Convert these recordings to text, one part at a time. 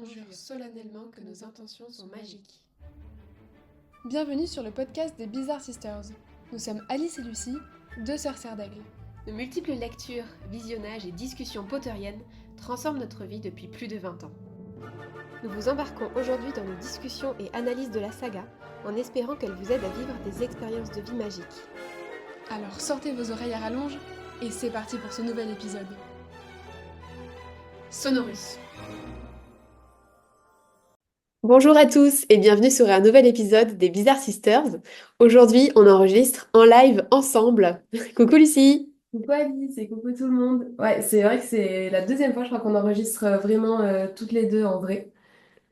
conjure solennellement que nos intentions sont magiques. Bienvenue sur le podcast des Bizarre Sisters. Nous sommes Alice et Lucie, deux sœurs serres d'aigle. De multiples lectures, visionnages et discussions potteriennes transforment notre vie depuis plus de 20 ans. Nous vous embarquons aujourd'hui dans nos discussions et analyses de la saga, en espérant qu'elle vous aide à vivre des expériences de vie magiques. Alors sortez vos oreilles à rallonge et c'est parti pour ce nouvel épisode. Sonorus. Bonjour à tous et bienvenue sur un nouvel épisode des Bizarre Sisters. Aujourd'hui, on enregistre en live ensemble. Coucou Lucie. Coucou Alice et coucou tout le monde. Ouais, c'est vrai que c'est la deuxième fois, je crois qu'on enregistre vraiment toutes les deux en vrai.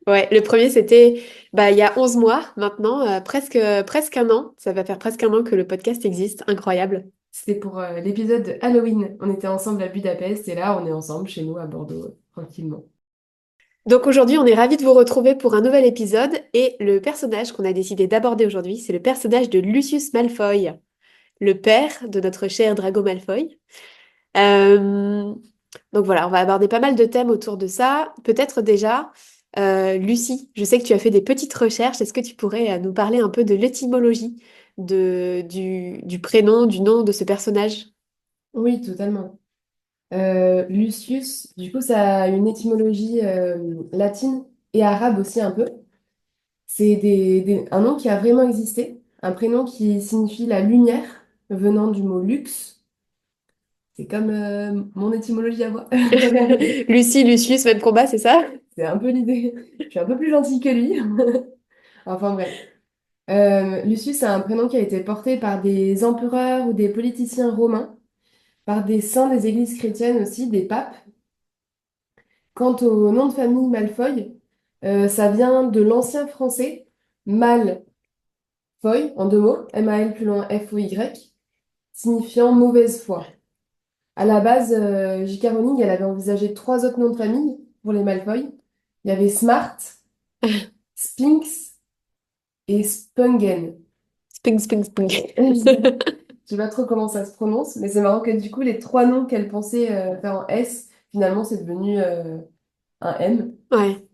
Ouais, le premier c'était il y a 11 mois maintenant, presque un an. Ça va faire presque un an que le podcast existe. Incroyable. C'était pour l'épisode de Halloween. On était ensemble à Budapest et là, on est ensemble chez nous à Bordeaux, tranquillement. Donc aujourd'hui, on est ravis de vous retrouver pour un nouvel épisode et le personnage qu'on a décidé d'aborder aujourd'hui, c'est le personnage de Lucius Malfoy, le père de notre cher Drago Malfoy. Euh, donc voilà, on va aborder pas mal de thèmes autour de ça. Peut-être déjà, Lucie, je sais que tu as fait des petites recherches. Est-ce que tu pourrais nous parler un peu de l'étymologie du prénom, du nom de ce personnage? Oui, totalement. Lucius, du coup, ça a une étymologie latine et arabe aussi un peu. C'est un nom qui a vraiment existé, un prénom qui signifie la lumière, venant du mot lux. C'est comme mon étymologie à moi. Lucie, Lucius, même combat, c'est ça? C'est un peu l'idée. Je suis un peu plus gentille que lui. Enfin bref. Lucius, c'est un prénom qui a été porté par des empereurs ou des politiciens romains, par des saints des églises chrétiennes aussi, des papes. Quant au nom de famille Malfoy, ça vient de l'ancien français Malfoy, en deux mots, M-A-L plus loin F-O-Y, signifiant mauvaise foi. À la base, J.K. Rowling, elle avait envisagé trois autres noms de famille pour les Malfoy. Il y avait Smart, Sphinx et Spungen. Spring, spring, spring. Je sais pas trop comment ça se prononce, mais c'est marrant que du coup, les trois noms qu'elle pensait faire en S, finalement, c'est devenu un M. Ouais.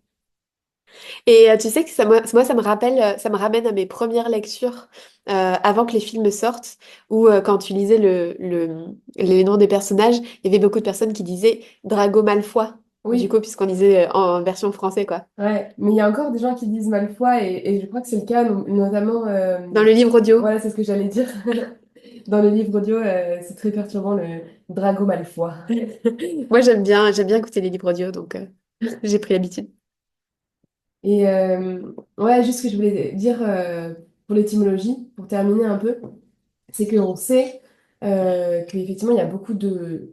Et tu sais que moi, ça me rappelle, ça me ramène à mes premières lectures avant que les films sortent, où quand tu lisais les noms des personnages, il y avait beaucoup de personnes qui disaient Drago Malfoy, du Oui, coup, puisqu'on lisait en version français, quoi. ouais. Mais il y a encore des gens qui disent Malfoy, et je crois que c'est le cas, notamment. Dans le livre audio. Voilà, c'est ce que j'allais dire. Dans le livre audio, c'est très perturbant, le Drago Malfoy. Moi, j'aime bien écouter les livres audio, donc j'ai pris l'habitude. Et ouais, juste ce que je voulais dire pour l'étymologie, pour terminer un peu, c'est qu'on sait qu'effectivement, il y a beaucoup de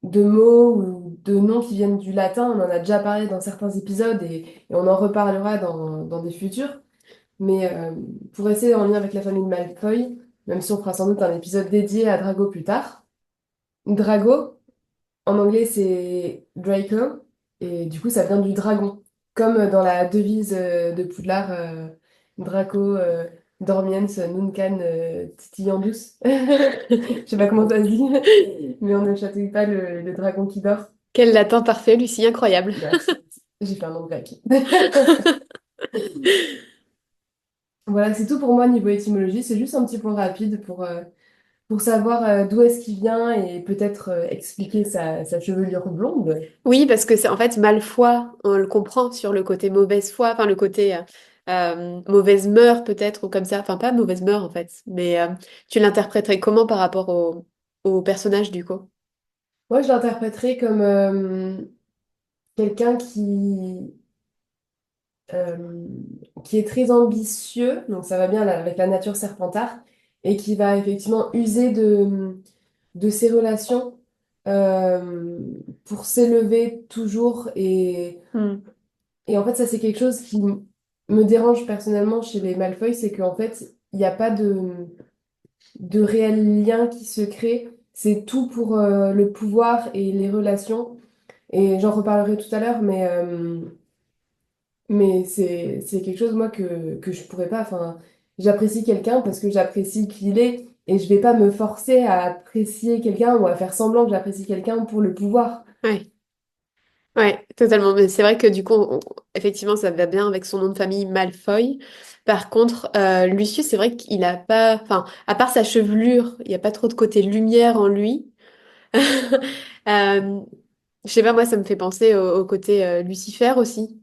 mots ou de noms qui viennent du latin. On en a déjà parlé dans certains épisodes et on en reparlera dans des futurs. Mais pour rester en lien avec la famille de Malfoy, même si on fera sans doute un épisode dédié à Drago plus tard, Drago, en anglais, c'est Draco, et du coup, ça vient du dragon. Comme dans la devise de Poudlard, Draco dormiens nuncan titillandus. Je sais pas comment ça se dit, mais on ne chatouille pas le dragon qui dort. Quel latin parfait, Lucie, incroyable. Merci. J'ai fait un nom grec. Voilà, c'est tout pour moi niveau étymologie. C'est juste un petit point rapide pour savoir d'où est-ce qu'il vient et peut-être expliquer sa chevelure blonde. Oui, parce que c'est en fait Malfoy, on le comprend sur le côté mauvaise foi, enfin le côté mauvaise mœur peut-être, ou comme ça, enfin pas mauvaise mœur en fait, mais tu l'interpréterais comment par rapport au personnage du coup? Moi, je l'interpréterais comme quelqu'un euh, qui est très ambitieux, donc ça va bien là, avec la nature serpentard, et qui va effectivement user de ses relations euh, pour s'élever toujours. Hmm. Et en fait, ça, c'est quelque chose qui me dérange personnellement chez les Malfoy, c'est qu'en fait, il n'y a pas de réel lien qui se crée. C'est tout pour le pouvoir et les relations. Et j'en reparlerai tout à l'heure, mais c'est quelque chose, moi, que je pourrais pas. Enfin, j'apprécie quelqu'un parce que j'apprécie qui il est. Et je vais pas me forcer à apprécier quelqu'un ou à faire semblant que j'apprécie quelqu'un pour le pouvoir. Ouais. Ouais, totalement. Mais c'est vrai que du coup, effectivement, ça va bien avec son nom de famille Malfoy. Par contre, Lucius, c'est vrai qu'il a pas, enfin, à part sa chevelure, il n'y a pas trop de côté lumière en lui. Euh, je sais pas, moi, ça me fait penser au côté Lucifer aussi.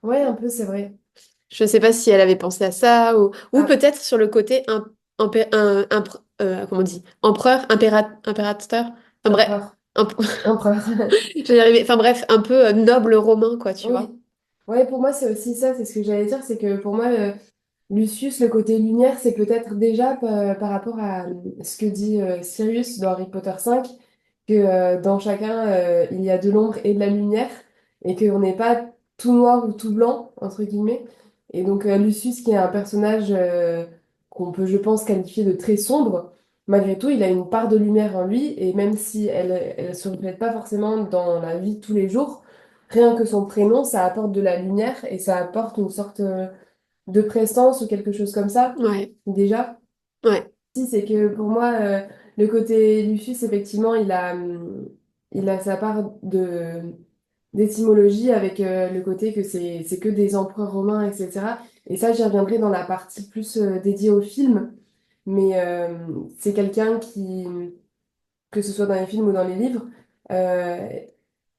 Ouais, un peu, c'est vrai. Je sais pas si elle avait pensé à ça ou Ah, peut-être sur le côté comment on dit, empereur, impérateur. Enfin bref, empereur. un, Empereur. je vais y arriver. Enfin bref, un peu noble romain, quoi, tu vois. Oui. Ouais, pour moi, c'est aussi ça, c'est ce que j'allais dire, c'est que pour moi, Lucius, le côté lumière, c'est peut-être déjà par rapport à ce que dit Sirius dans Harry Potter 5, que dans chacun, il y a de l'ombre et de la lumière, et qu'on n'est pas tout noir ou tout blanc, entre guillemets. Et donc, Lucius, qui est un personnage qu'on peut, je pense, qualifier de très sombre, malgré tout, il a une part de lumière en lui, et même si elle ne se reflète pas forcément dans la vie de tous les jours, rien que son prénom, ça apporte de la lumière, et ça apporte une sorte de prestance ou quelque chose comme ça, Ouais, déjà. ouais, Si, c'est que pour moi, le côté Lucius, effectivement, il a sa part d'étymologie avec le côté que c'est que des empereurs romains, etc. Et ça, j'y reviendrai dans la partie plus dédiée au film. Mais c'est quelqu'un qui, que ce soit dans les films ou dans les livres, euh,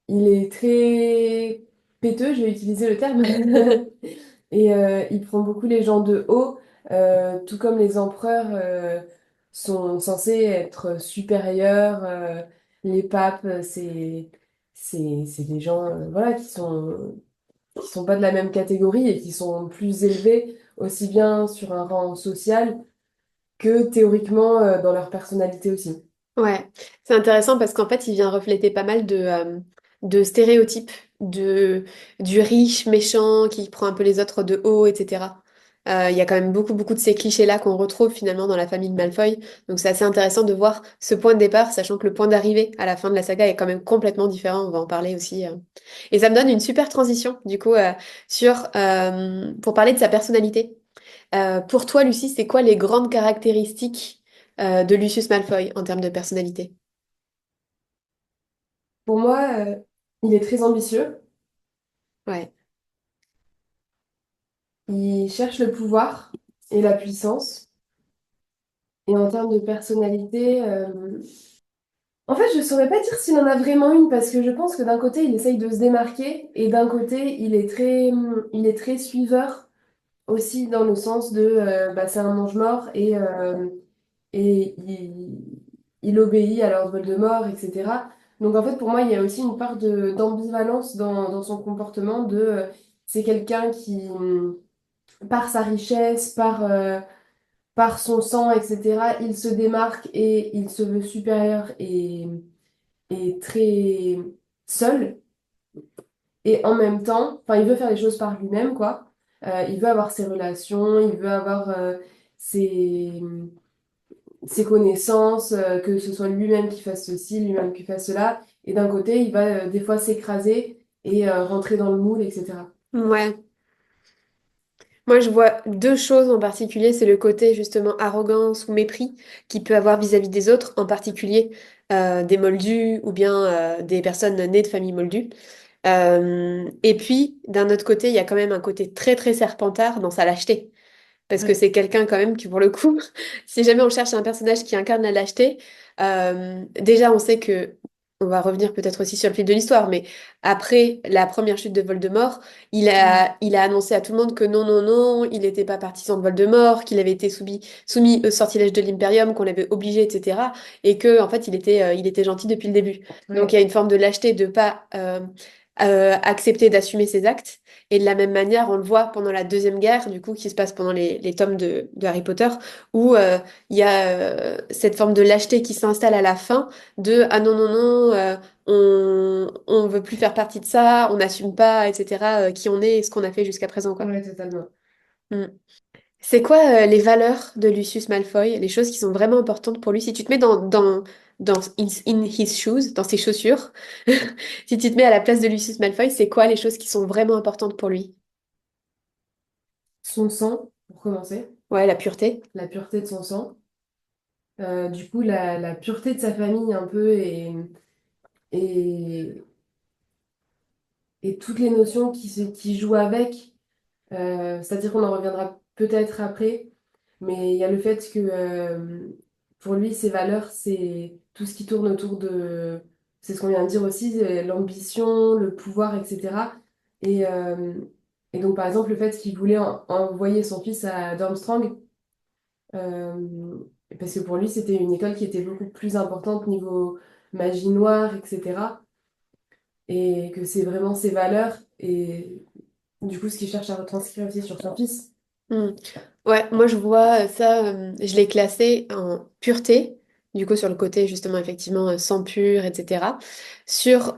il est très péteux, je vais utiliser le terme. Et il prend beaucoup les gens de haut, tout comme les empereurs sont censés être supérieurs. Les papes, c'est des gens voilà, qui sont pas de la même catégorie et qui sont plus élevés, aussi bien sur un rang social que théoriquement dans leur personnalité aussi. ouais. C'est intéressant parce qu'en fait, il vient refléter pas mal de stéréotypes du riche méchant qui prend un peu les autres de haut, etc. Il y a quand même beaucoup, beaucoup de ces clichés-là qu'on retrouve finalement dans la famille de Malfoy. Donc c'est assez intéressant de voir ce point de départ, sachant que le point d'arrivée à la fin de la saga est quand même complètement différent. On va en parler aussi. Et ça me donne une super transition, du coup, pour parler de sa personnalité. Pour toi, Lucie, c'est quoi les grandes caractéristiques de Lucius Malfoy en termes de personnalité? Pour moi, il est très ambitieux, Ouais, il cherche le pouvoir et la puissance. Et en termes de personnalité, en fait, je ne saurais pas dire s'il en a vraiment une parce que je pense que d'un côté, il essaye de se démarquer et d'un côté, il est très suiveur aussi dans le sens de bah, c'est un mange-mort et il obéit à l'ordre de Voldemort, etc. Donc en fait, pour moi, il y a aussi une part d'ambivalence dans son comportement de c'est quelqu'un qui, par sa richesse, par son sang, etc., il se démarque et il se veut supérieur et très seul. Et en même temps, enfin, il veut faire les choses par lui-même, quoi. Il veut avoir ses relations, il veut avoir ses, ses connaissances, que ce soit lui-même qui fasse ceci, lui-même qui fasse cela. Et d'un côté, il va des fois s'écraser et rentrer dans le moule, etc. ouais. Moi, je vois deux choses en particulier. C'est le côté justement arrogance ou mépris qu'il peut avoir vis-à-vis des autres, en particulier des Moldus ou bien des personnes nées de famille Moldus. Et puis, d'un autre côté, il y a quand même un côté très très serpentard dans sa lâcheté. Parce que Ouais. c'est quelqu'un quand même qui, pour le coup, si jamais on cherche un personnage qui incarne la lâcheté, déjà on sait que, on va revenir peut-être aussi sur le fil de l'histoire, mais après la première chute de Voldemort, Mm. il a annoncé à tout le monde que non, non, non, il n'était pas partisan de Voldemort, qu'il avait été soumis au sortilège de l'Imperium, qu'on l'avait obligé, etc. Et que, en fait, il était gentil depuis le début. Donc il y a Ouais. une forme de lâcheté de pas accepter d'assumer ses actes. Et de la même manière, on le voit pendant la Deuxième Guerre, du coup, qui se passe pendant les tomes de Harry Potter, où il y a cette forme de lâcheté qui s'installe à la fin, de «Ah non, non, non, on veut plus faire partie de ça, on n'assume pas, etc., qui on est et ce qu'on a fait jusqu'à présent, quoi.» Ouais, totalement. Mm. C'est quoi les valeurs de Lucius Malfoy, les choses qui sont vraiment importantes pour lui? Si tu te mets dans in his shoes, dans ses chaussures, si tu te mets à la place de Lucius Malfoy, c'est quoi les choses qui sont vraiment importantes pour lui? Son sang, pour commencer, Ouais, la pureté. la pureté de son sang. Du coup, la pureté de sa famille un peu et et toutes les notions qui jouent avec. C'est-à-dire qu'on en reviendra peut-être après, mais il y a le fait que pour lui, ses valeurs, c'est tout ce qui tourne autour de, c'est ce qu'on vient de dire aussi, c'est l'ambition, le pouvoir, etc. Et, euh, et donc, par exemple, le fait qu'il voulait envoyer son fils à Durmstrang, parce que pour lui, c'était une école qui était beaucoup plus importante niveau magie noire, etc. Et que c'est vraiment ses valeurs, et du coup, ce qu'il cherche à retranscrire aussi sur son fils. Hmm. Ouais, moi je vois ça, je l'ai classé en pureté, du coup sur le côté justement effectivement sang pur, etc. Sur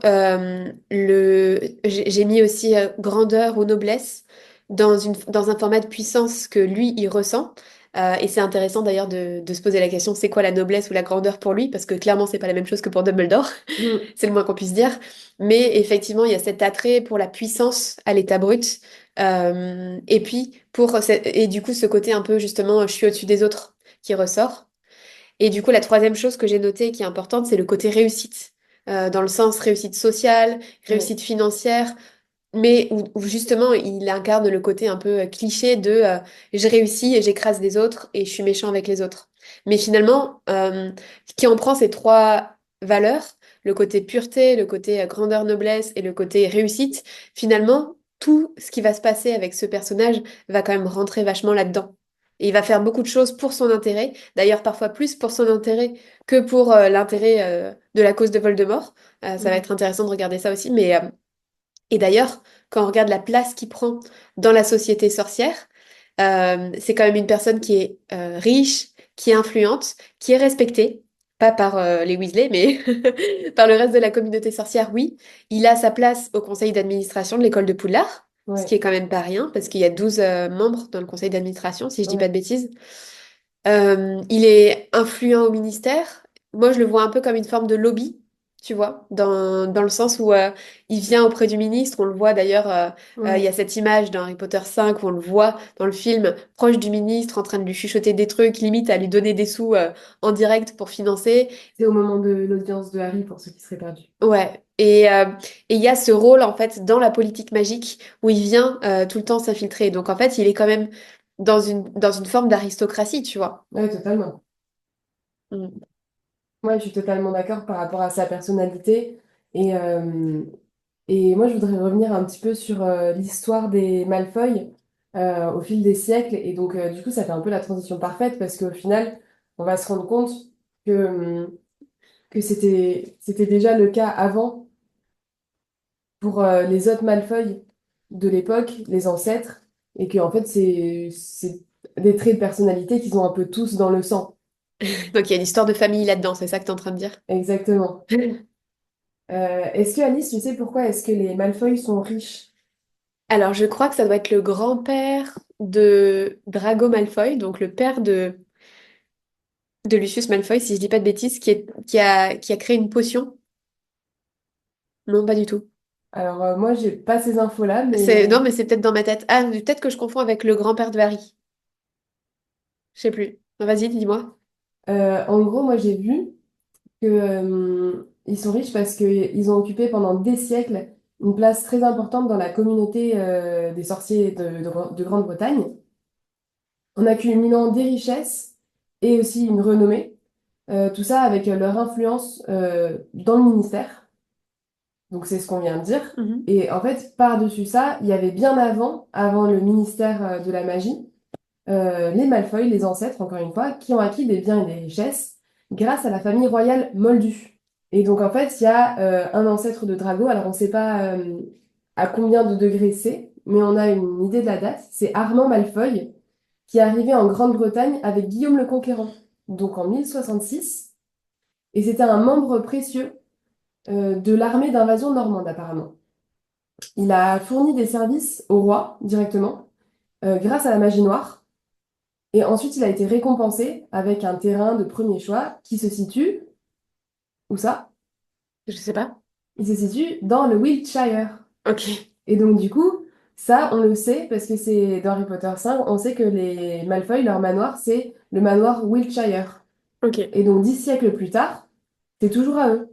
j'ai mis aussi grandeur ou noblesse dans un format de puissance que lui il ressent. Et c'est intéressant d'ailleurs de se poser la question, c'est quoi la noblesse ou la grandeur pour lui? Parce que clairement c'est pas la même chose que pour Dumbledore, Mm. c'est le moins qu'on puisse dire. Mais effectivement il y a cet attrait pour la puissance à l'état brut. Et puis, et du coup, ce côté un peu justement, je suis au-dessus des autres qui ressort. Et du coup, la troisième chose que j'ai notée qui est importante, c'est le côté réussite. Dans le sens réussite sociale, Ouais. réussite financière, mais où justement il incarne le côté un peu cliché de je réussis et j'écrase les autres et je suis méchant avec les autres. Mais finalement, qui en prend ces trois valeurs, le côté pureté, le côté grandeur, noblesse et le côté réussite, finalement, tout ce qui va se passer avec ce personnage va quand même rentrer vachement là-dedans. Et il va faire beaucoup de choses pour son intérêt, d'ailleurs parfois plus pour son intérêt que pour l'intérêt de la cause de Voldemort. Ça va Mm. être intéressant de regarder ça aussi, mais et d'ailleurs, quand on regarde la place qu'il prend dans la société sorcière, c'est quand même une personne qui est riche, qui est influente, qui est respectée, pas par les Weasley, mais par le reste de la communauté sorcière, oui. Il a sa place au conseil d'administration de l'école de Poudlard, ce qui Ouais, est quand même pas rien, parce qu'il y a 12 membres dans le conseil d'administration, si je dis pas de ouais. bêtises. Il est influent au ministère. Moi, je le vois un peu comme une forme de lobby, tu vois, dans le sens où il vient auprès du ministre. On le voit d'ailleurs, il y a Ouais. cette image dans Harry Potter 5 où on le voit dans le film proche du ministre en train de lui chuchoter des trucs, limite à lui donner des sous en direct pour financer. C'est au moment de l'audience de Harry pour ceux qui seraient perdus. Ouais. Et il y a ce rôle en fait dans la politique magique où il vient tout le temps s'infiltrer. Donc en fait, il est quand même dans une forme d'aristocratie, tu vois. Ouais, totalement. Mm. Ouais, je suis totalement d'accord par rapport à sa personnalité. Et, euh, et moi, je voudrais revenir un petit peu sur l'histoire des Malfoy au fil des siècles. Et donc, du coup, ça fait un peu la transition parfaite parce qu'au final, on va se rendre compte que c'était déjà le cas avant pour les autres Malfoy de l'époque, les ancêtres, et que en fait, c'est des traits de personnalité qu'ils ont un peu tous dans le sang. Donc il y a une histoire de famille là-dedans, c'est ça que tu es en train de dire? Exactement. Est-ce que Alice, tu sais pourquoi est-ce que les Malfoy sont riches? Alors je crois que ça doit être le grand-père de Drago Malfoy, donc le père de Lucius Malfoy, si je dis pas de bêtises, qui a créé une potion. Non, pas du tout. Alors moi, j'ai pas ces infos-là, Non, mais mais c'est peut-être dans ma tête. Ah, peut-être que je confonds avec le grand-père de Harry. Je sais plus. Non, vas-y, dis-moi. en gros, moi, j'ai vu que ils sont riches parce qu'ils ont occupé pendant des siècles une place très importante dans la communauté des sorciers de Grande-Bretagne, en accumulant des richesses et aussi une renommée. Tout ça avec leur influence dans le ministère. Donc c'est ce qu'on vient de dire. Mhm. Et en fait, par-dessus ça, il y avait bien avant le ministère de la magie, les Malfoy, les ancêtres, encore une fois, qui ont acquis des biens et des richesses grâce à la famille royale Moldu. Et donc en fait, il y a un ancêtre de Drago, alors on ne sait pas à combien de degrés c'est, mais on a une idée de la date. C'est Armand Malfoy qui est arrivé en Grande-Bretagne avec Guillaume le Conquérant, donc en 1066. Et c'était un membre précieux de l'armée d'invasion normande, apparemment. Il a fourni des services au roi directement, grâce à la magie noire. Et ensuite, il a été récompensé avec un terrain de premier choix qui se situe, où ça? Je sais pas. Il se situe dans le Wiltshire. Ok. Et donc, du coup, ça, on le sait, parce que c'est dans Harry Potter 5, on sait que les Malfoy, leur manoir, c'est le manoir Wiltshire. Ok. Et donc, 10 siècles plus tard, c'est toujours à eux.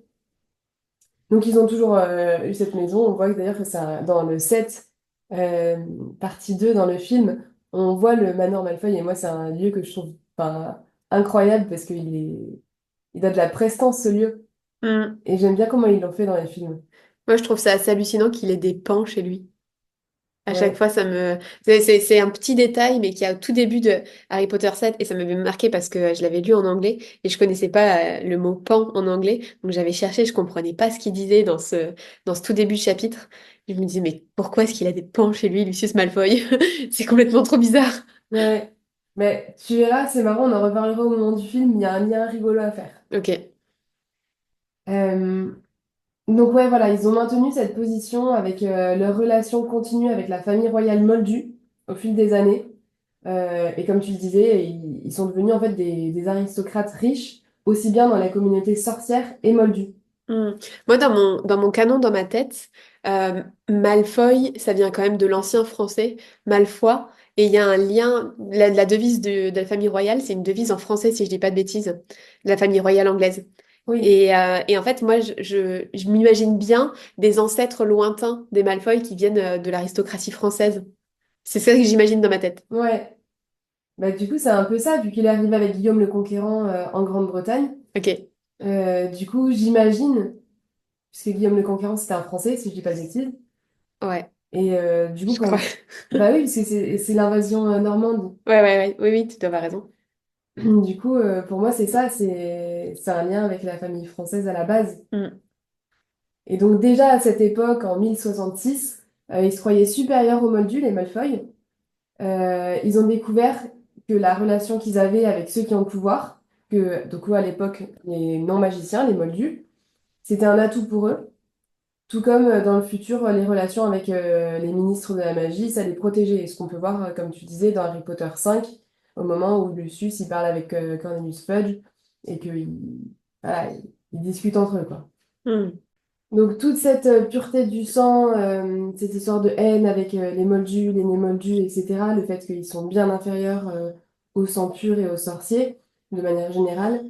Donc, ils ont toujours eu cette maison. On voit d'ailleurs que ça, dans le 7 euh, partie 2 dans le film, on voit le manoir Malfoy. Et moi, c'est un lieu que je trouve enfin, incroyable parce il a de la prestance, ce lieu. Hmm. Et j'aime bien comment ils l'ont fait dans les films. Moi, je trouve ça assez hallucinant qu'il ait des pans chez lui. À chaque Ouais, fois, ça me... c'est un petit détail, mais qui a au tout début de Harry Potter 7, et ça m'avait marqué parce que je l'avais lu en anglais, et je connaissais pas le mot pan en anglais, donc j'avais cherché, je comprenais pas ce qu'il disait dans ce tout début de chapitre. Je me disais, mais pourquoi est-ce qu'il a des pans chez lui, Lucius Malfoy? C'est complètement trop bizarre. ouais. Mais tu verras, c'est marrant, on en reparlera au moment du film. Il y a un lien rigolo à faire. Ok. Euh, Donc ouais, voilà, ils ont maintenu cette position avec leur relation continue avec la famille royale moldue au fil des années. Et comme tu le disais, ils sont devenus en fait des aristocrates riches, aussi bien dans la communauté sorcière et moldue. Hmm. Moi, dans mon canon, dans ma tête, Malfoy, ça vient quand même de l'ancien français, Malfoy, et il y a un lien, la devise de la famille royale, c'est une devise en français, si je dis pas de bêtises, de la famille royale anglaise. Oui, Et en fait, moi, je m'imagine bien des ancêtres lointains des Malfoy qui viennent de l'aristocratie française. C'est ça que j'imagine dans ma tête. ouais. Bah, du coup, c'est un peu ça, vu qu'il est arrivé avec Guillaume le Conquérant en Grande-Bretagne. Ok, Du coup, j'imagine, puisque Guillaume le Conquérant, c'était un Français, si je dis pas de bêtises. ouais, Et du coup, je crois. Bah oui, parce que c'est l'invasion normande. Ouais, ouais, ouais, oui, oui, tu dois avoir raison. Du coup, pour moi, c'est ça, c'est un lien avec la famille française à la base. Hmm. Et donc déjà à cette époque, en 1066, ils se croyaient supérieurs aux Moldus, les Malfoy. Ils ont découvert que la relation qu'ils avaient avec ceux qui ont le pouvoir, que donc eux, à l'époque, les non-magiciens, les Moldus, c'était un atout pour eux. Tout comme dans le futur, les relations avec les ministres de la magie, ça les protégeait. Ce qu'on peut voir, comme tu disais, dans Harry Potter 5, au moment où Lucius, il parle avec Cornelius Fudge et qu'ils voilà, ils discutent entre eux, quoi. Hmm. Donc toute cette pureté du sang, cette histoire de haine avec les moldus, les némoldus, etc., le fait qu'ils sont bien inférieurs au sang pur et aux sorciers, de manière générale,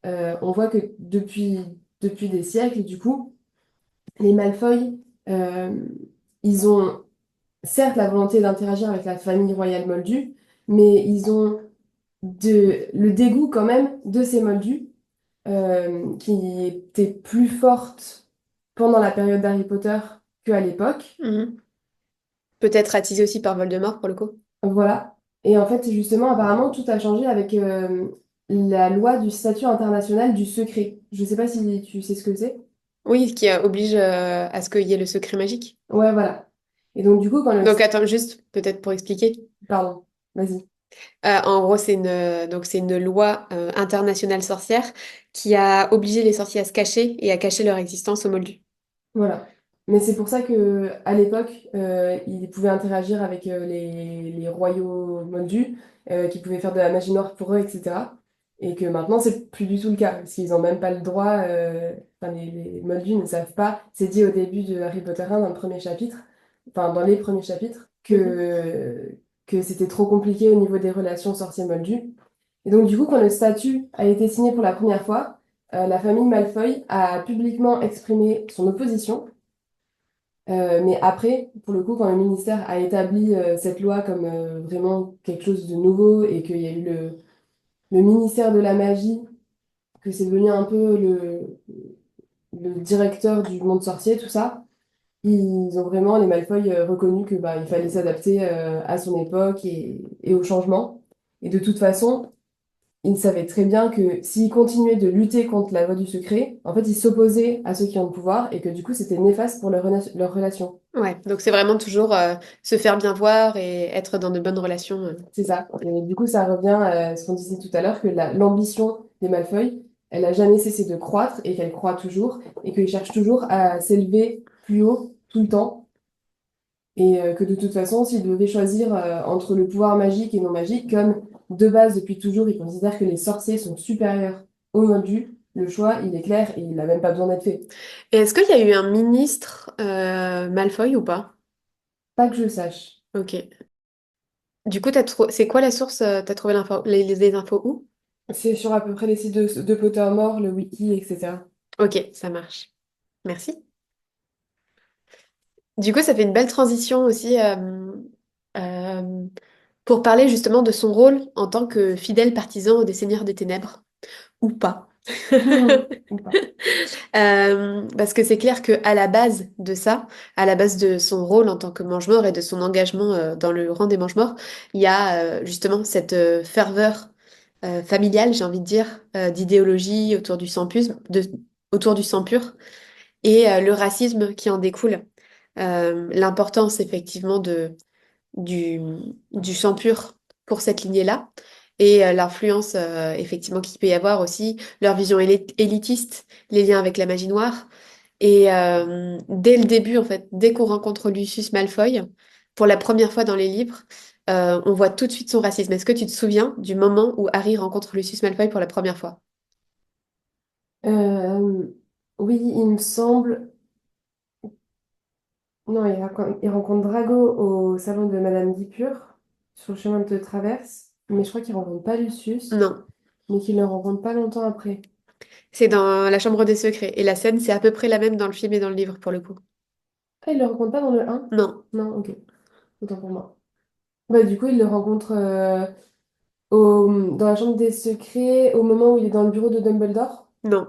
on voit que depuis des siècles, du coup, les Malfoy, euh, ils ont certes la volonté d'interagir avec la famille royale moldue, mais ils ont le dégoût quand même de ces moldus qui était plus forte pendant la période d'Harry Potter qu'à l'époque. Mhm. Peut-être attisé aussi par Voldemort pour le coup. Voilà. Et en fait, justement, apparemment, tout a changé avec la loi du statut international du secret. Je ne sais pas si tu sais ce que c'est. Oui, qui oblige à ce qu'il y ait le secret magique. Ouais, voilà. Et donc, du coup, quand le... Donc attends, juste peut-être pour expliquer. Pardon, vas-y. En gros, donc c'est une loi internationale sorcière qui a obligé les sorciers à se cacher et à cacher leur existence aux Moldus. Voilà. Mais c'est pour ça que à l'époque, ils pouvaient interagir avec les royaux moldus, qui pouvaient faire de la magie noire pour eux, etc. Et que maintenant, c'est plus du tout le cas, parce qu'ils n'ont même pas le droit, enfin, les moldus ne savent pas, c'est dit au début de Harry Potter 1, dans le premier chapitre, enfin, dans les premiers chapitres, Mhm. que c'était trop compliqué au niveau des relations sorciers-moldus. Et donc, du coup, quand le statut a été signé pour la première fois, la famille Malfoy a publiquement exprimé son opposition. Mais après, pour le coup, quand le ministère a établi cette loi comme vraiment quelque chose de nouveau et qu'il y a eu le ministère de la magie, que c'est devenu un peu le directeur du monde sorcier, tout ça, ils ont vraiment, les Malfoy, reconnu que bah, il fallait s'adapter à son époque et au changement. Et de toute façon, ils savaient très bien que s'ils continuaient de lutter contre la loi du secret, en fait, ils s'opposaient à ceux qui ont le pouvoir et que du coup, c'était néfaste pour leur relation. Ouais, donc c'est vraiment toujours se faire bien voir et être dans de bonnes relations. C'est ça. Et du coup, ça revient à ce qu'on disait tout à l'heure, que l'ambition des Malfoy, elle n'a jamais cessé de croître et qu'elle croît toujours et qu'ils cherchent toujours à s'élever plus haut tout le temps. Et que de toute façon, s'ils devaient choisir entre le pouvoir magique et non magique, comme de base, depuis toujours, ils considèrent que les sorciers sont supérieurs aux moldus, le choix, il est clair et il n'a même pas besoin d'être fait. Et est-ce qu'il y a eu un ministre Malfoy ou pas? Pas que je sache. Ok. Du coup, c'est quoi la source? T'as trouvé les infos où? C'est sur à peu près les sites de Pottermore, le wiki, etc. Ok, ça marche. Merci. Du coup, ça fait une belle transition aussi euh, pour parler justement de son rôle en tant que fidèle partisan des Seigneurs des Ténèbres, ou pas. Ou pas. Parce que c'est clair que à la base de ça, à la base de son rôle en tant que mange-mort et de son engagement dans le rang des mange-morts, il y a justement cette ferveur familiale, j'ai envie de dire, d'idéologie autour du sang pur et le racisme qui en découle. L'importance effectivement du, du sang pur pour cette lignée-là et l'influence effectivement qu'il peut y avoir aussi, leur vision élitiste, les liens avec la magie noire. Et dès le début, en fait, dès qu'on rencontre Lucius Malfoy, pour la première fois dans les livres, on voit tout de suite son racisme. Est-ce que tu te souviens du moment où Harry rencontre Lucius Malfoy pour la première fois? Euh, oui, il me semble. Non, il rencontre Drago au salon de Madame Dipure, sur le chemin de traverse. Mais je crois qu'il rencontre pas Lucius, Non, mais qu'il le rencontre pas longtemps après. c'est dans la Chambre des Secrets. Et la scène, c'est à peu près la même dans le film et dans le livre, pour le coup. Ah, il le rencontre pas dans le un. Non, Non, ok. Autant pour moi. Bah, du coup, il le rencontre dans la chambre des secrets au moment où il est dans le bureau de Dumbledore. non.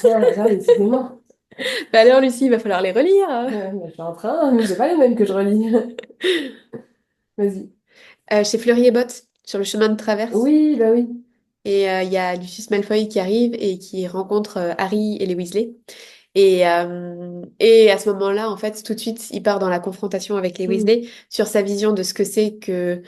Ah là là, décidément. Bah alors, Lucie, il va falloir les relire, hein. Bah, je suis en train, mais c'est pas les mêmes que je relis. Vas-y. Chez Fleury et Bottes, sur le chemin de traverse. Oui, bah oui. Et il y a Lucius Malfoy qui arrive et qui rencontre Harry et les Weasley. Et à ce moment-là, en fait, tout de suite, il part dans la confrontation avec les Mm. Weasley sur sa vision de ce que c'est que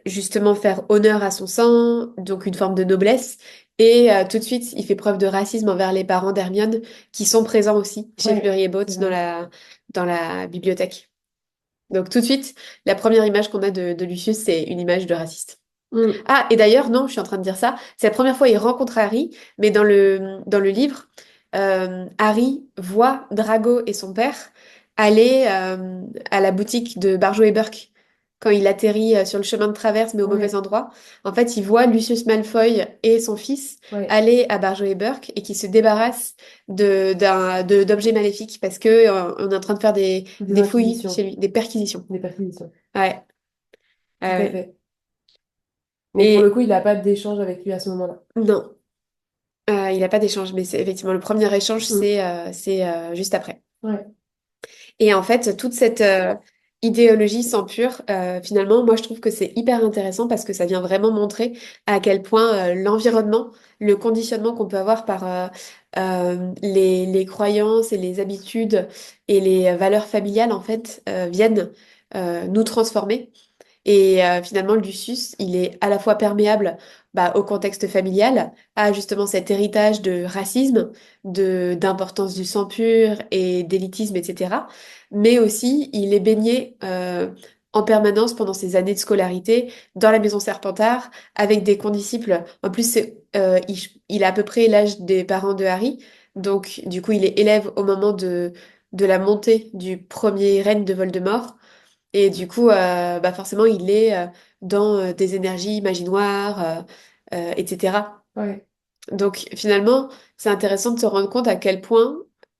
justement faire honneur à son sang, donc une forme de noblesse. Et tout de suite, il fait preuve de racisme envers les parents d'Hermione, qui sont présents aussi chez Ouais, Fleury et c'est Bottes vrai. dans la bibliothèque. Donc tout de suite, la première image qu'on a de Lucius, c'est une image de raciste. Mm. Ah, et d'ailleurs, non, je suis en train de dire ça. C'est la première fois qu'il rencontre Harry, mais dans le livre, Harry voit Drago et son père aller à la boutique de Barjo et Burke quand il atterrit sur le chemin de traverse, mais au mauvais Ouais, endroit. En fait, il voit Lucius Malfoy et son fils ouais. aller à Barjo et Burke et qui se débarrassent d'objets maléfiques parce que on est en train de faire Des des fouilles chez inquisitions, lui, des perquisitions. des perquisitions. Ouais. Tout à Ouais. fait. Mais pour le Et coup, il n'a pas d'échange avec lui à ce moment-là. non. Il n'a pas d'échange, mais c'est effectivement le premier échange, Mm. c'est juste après. Ouais. Et en fait, toute cette idéologie sans pure, finalement, moi je trouve que c'est hyper intéressant parce que ça vient vraiment montrer à quel point l'environnement, le conditionnement qu'on peut avoir par les croyances et les habitudes et les valeurs familiales, en fait, viennent nous transformer. Et finalement, Lucius, il est à la fois perméable au contexte familial, à justement cet héritage de racisme, d'importance du sang pur et d'élitisme, etc. Mais aussi, il est baigné en permanence pendant ses années de scolarité dans la maison Serpentard avec des condisciples. En plus, il a à peu près l'âge des parents de Harry, donc du coup, il est élève au moment de la montée du premier règne de Voldemort. Et du coup, forcément, il est dans des énergies, magie noire, etc. Ouais. Donc finalement, c'est intéressant de se rendre compte à quel point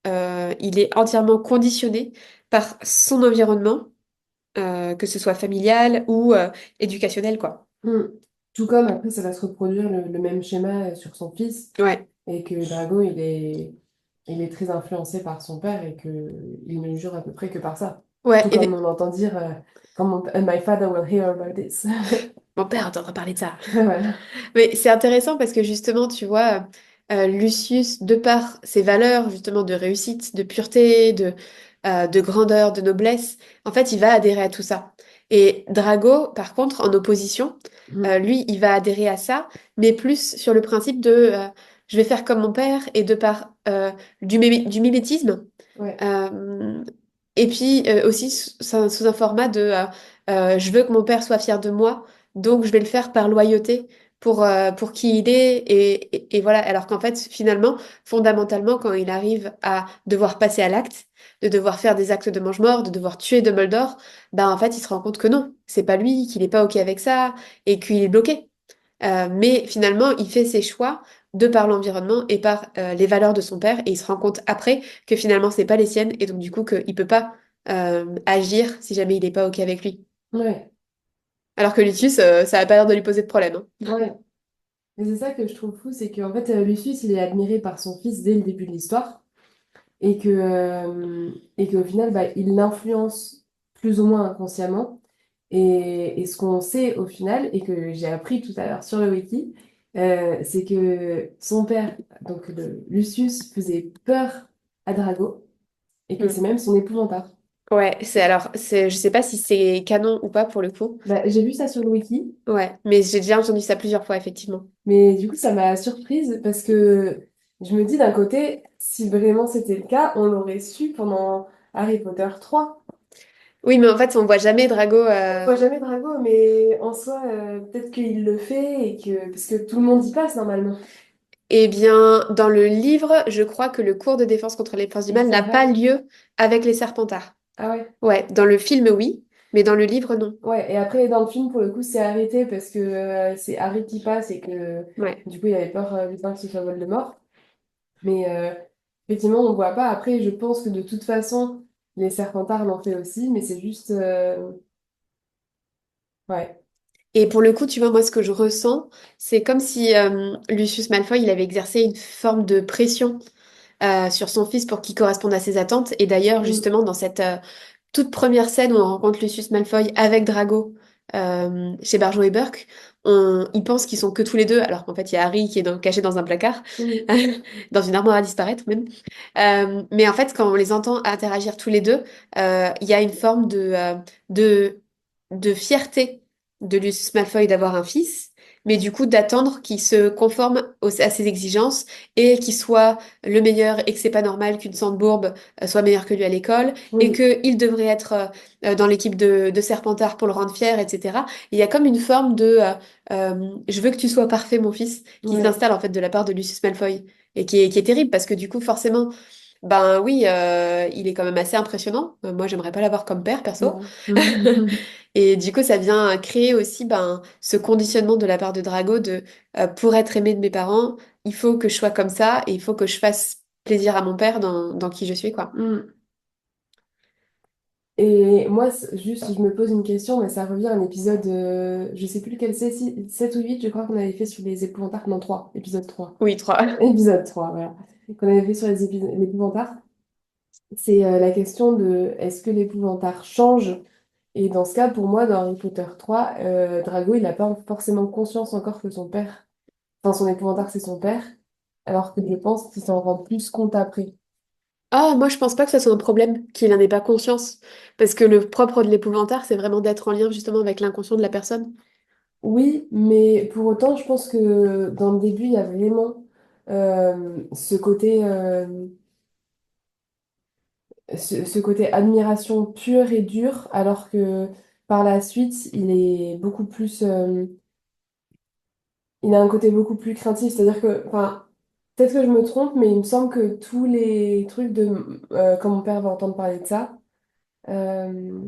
il est entièrement conditionné par son environnement, que ce soit familial ou éducationnel, quoi. Mm. Tout comme après, ça va se reproduire le même schéma sur son fils, Ouais. et que Drago, il est très influencé par son père et qu'il ne jure à peu près que par ça. Ouais, Tout comme on entend dire, My father will hear about this. mon père entendra parler de ça. Voilà. Mais c'est intéressant parce que justement, tu vois, Lucius, de par ses valeurs justement de réussite, de pureté, de grandeur, de noblesse, en fait, il va adhérer à tout ça. Et Drago, par contre, en opposition, Mm. lui, il va adhérer à ça, mais plus sur le principe de je vais faire comme mon père et de par du mimétisme. Ouais, euh, et puis aussi sous un format de je veux que mon père soit fier de moi, donc je vais le faire par loyauté pour qui il est. Et voilà, alors qu'en fait, finalement, fondamentalement, quand il arrive à devoir passer à l'acte, de devoir faire des actes de mange-mort, de devoir tuer Dumbledore, en fait, il se rend compte que non, c'est pas lui, qu'il est pas OK avec ça, et qu'il est bloqué. Mais finalement, il fait ses choix de par l'environnement et par les valeurs de son père, et il se rend compte après que finalement, c'est pas les siennes, et donc du coup, qu'il peut pas agir si jamais il est pas OK avec lui. Ouais, Alors que Lucius, ça a pas l'air de lui poser de problème, hein. ouais. Mais c'est ça que je trouve fou, c'est qu'en fait, Lucius, il est admiré par son fils dès le début de l'histoire, et qu'au final, bah, il l'influence plus ou moins inconsciemment. Et ce qu'on sait au final, et que j'ai appris tout à l'heure sur le wiki, c'est que son père, donc Lucius, faisait peur à Drago, et que c'est Mm. même son épouvantail. Ouais, je sais pas si c'est canon ou pas pour le coup. Bah, j'ai vu ça sur le wiki, Ouais, mais j'ai déjà entendu ça plusieurs fois, effectivement. mais du coup, ça m'a surprise parce que je me dis d'un côté, si vraiment c'était le cas, on l'aurait su pendant Harry Potter 3. Oui, mais en fait, on voit jamais Drago. On voit jamais Drago, mais en soi, peut-être qu'il le fait et que parce que tout le monde y passe normalement. Eh bien, dans le livre, je crois que le cours de défense contre les forces du Il mal n'a pas s'arrête. lieu avec les Serpentards. Ah ouais. Ouais, dans le film, oui, mais dans le livre, non. Ouais, et après dans le film, pour le coup, c'est arrêté parce que c'est Harry qui passe et que Ouais. du coup, il avait peur Lupin que ce soit Voldemort. Mais effectivement, on voit pas. Après, je pense que de toute façon, les Serpentards l'ont fait aussi, mais c'est juste. Ouais. Et pour le coup, tu vois, moi, ce que je ressens, c'est comme si Lucius Malfoy, il avait exercé une forme de pression sur son fils pour qu'il corresponde à ses attentes. Et d'ailleurs, Mm. justement, dans cette toute première scène où on rencontre Lucius Malfoy avec Drago chez Barjo et Burke, ils pensent qu'ils sont que tous les deux, alors qu'en fait, il y a Harry qui est caché dans un placard, Mm. dans une armoire à disparaître même. Mais en fait, quand on les entend interagir tous les deux, il y a une forme de, de fierté de Lucius Malfoy d'avoir un fils, mais du coup d'attendre qu'il se conforme à ses exigences et qu'il soit le meilleur et que c'est pas normal qu'une Sandbourbe soit meilleure que lui à l'école et Oui. qu'il devrait être dans l'équipe de Serpentard pour le rendre fier, etc. Il y a comme une forme de je veux que tu sois parfait, mon fils, qui Ouais. s'installe en fait de la part de Lucius Malfoy et qui est terrible parce que du coup, forcément, ben oui, il est quand même assez impressionnant. Moi, j'aimerais pas l'avoir comme père, perso. Non. Et du coup, ça vient créer aussi ben, ce conditionnement de la part de Drago de pour être aimé de mes parents, il faut que je sois comme ça et il faut que je fasse plaisir à mon père dans qui je suis, quoi. Mm. Et moi, juste, je me pose une question, mais ça revient à un épisode, je sais plus lequel c'est, 7 ou 8, je crois qu'on avait fait sur les épouvantards, non, 3 épisode 3. Oui, trois. Épisode 3, voilà. Qu'on avait fait sur l'épouvantair. C'est la question de est-ce que l'épouvantard change? Et dans ce cas, pour moi, dans Harry Potter 3, Drago, il n'a pas forcément conscience encore que son père, enfin son épouvantard, c'est son père, alors que je pense qu'il s'en rend plus compte après. Ah, moi, je pense pas que ça soit un problème qu'il en ait pas conscience. Parce que le propre de l'épouvantard, c'est vraiment d'être en lien justement avec l'inconscient de la personne. Oui, mais pour autant, je pense que dans le début, il y a vraiment ce côté admiration pure et dure, alors que par la suite, il est beaucoup plus, il a un côté beaucoup plus craintif. C'est-à-dire que, enfin, peut-être que je me trompe, mais il me semble que tous les trucs quand mon père va entendre parler de ça, euh,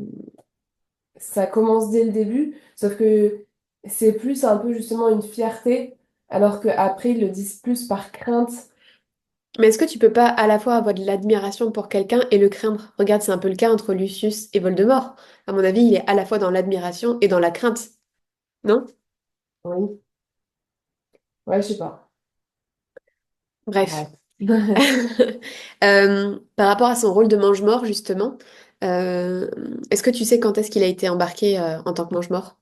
ça commence dès le début, sauf que c'est plus un peu justement une fierté, alors qu'après, ils le disent plus par crainte. Mais est-ce que tu peux pas à la fois avoir de l'admiration pour quelqu'un et le craindre? Regarde, c'est un peu le cas entre Lucius et Voldemort. À mon avis, il est à la fois dans l'admiration et dans la crainte, non? Oui, ouais, je sais pas. Bref. Bref. Par rapport à son rôle de mange-mort, justement, est-ce que tu sais quand est-ce qu'il a été embarqué en tant que mange-mort?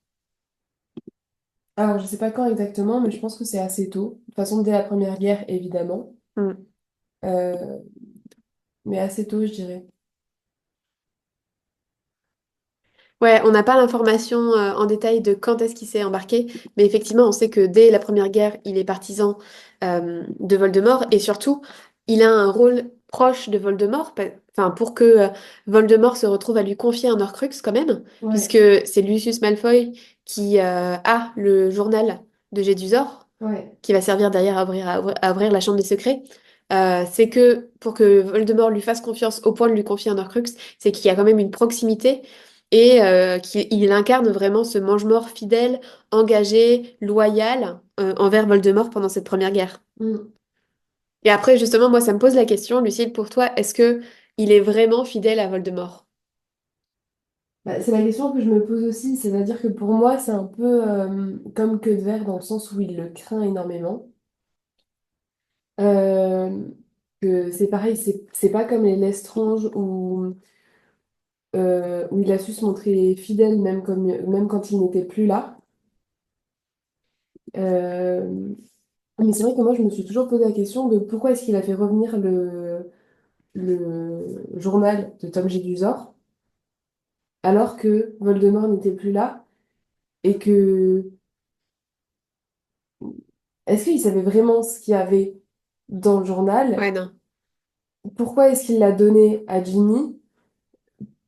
Alors, je sais pas quand exactement, mais je pense que c'est assez tôt. De toute façon, dès la Première Guerre, évidemment. Hmm. Euh, mais assez tôt, je dirais. Ouais, on n'a pas l'information en détail de quand est-ce qu'il s'est embarqué, mais effectivement, on sait que dès la Première Guerre, il est partisan de Voldemort et surtout, il a un rôle proche de Voldemort, enfin pour que Voldemort se retrouve à lui confier un Horcrux quand même, Ouais, puisque c'est Lucius Malfoy qui a le journal de Jedusor, ouais. qui va servir derrière à ouvrir la chambre des secrets. C'est que pour que Voldemort lui fasse confiance au point de lui confier un Horcrux, c'est qu'il y a quand même une proximité et qu'il il incarne vraiment ce mange-mort fidèle, engagé, loyal envers Voldemort pendant cette première guerre. Mm. Et après, justement, moi, ça me pose la question, Lucille, pour toi, est-ce que il est vraiment fidèle à Voldemort? Bah, c'est la question que je me pose aussi, c'est-à-dire que pour moi, c'est un peu comme Queue de Verre dans le sens où il le craint énormément. Euh, que c'est pareil, c'est pas comme les Lestrange où il a su se montrer fidèle même quand il n'était plus là. Euh, mais c'est vrai que moi, je me suis toujours posé la question de pourquoi est-ce qu'il a fait revenir le journal de Tom Jedusor alors que Voldemort n'était plus là et que est-ce qu'il savait vraiment ce qu'il y avait dans le journal? Ouais, non. Pourquoi est-ce qu'il l'a donné à Ginny?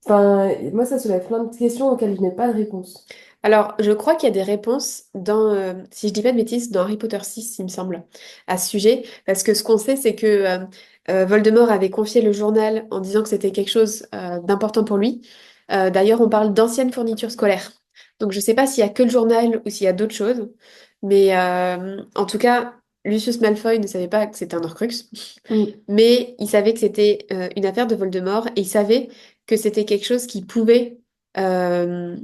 Enfin, moi, ça soulève plein de questions auxquelles je n'ai pas de réponse. Alors, je crois qu'il y a des réponses dans, si je dis pas de bêtises, dans Harry Potter 6, il me semble, à ce sujet. Parce que ce qu'on sait, c'est que Voldemort avait confié le journal en disant que c'était quelque chose d'important pour lui. D'ailleurs, on parle d'anciennes fournitures scolaires. Donc, je sais pas s'il y a que le journal ou s'il y a d'autres choses. Mais en tout cas, Lucius Malfoy ne savait pas que c'était un Horcrux. Mm. Mais il savait que c'était une affaire de Voldemort et il savait que c'était quelque chose qui pouvait euh,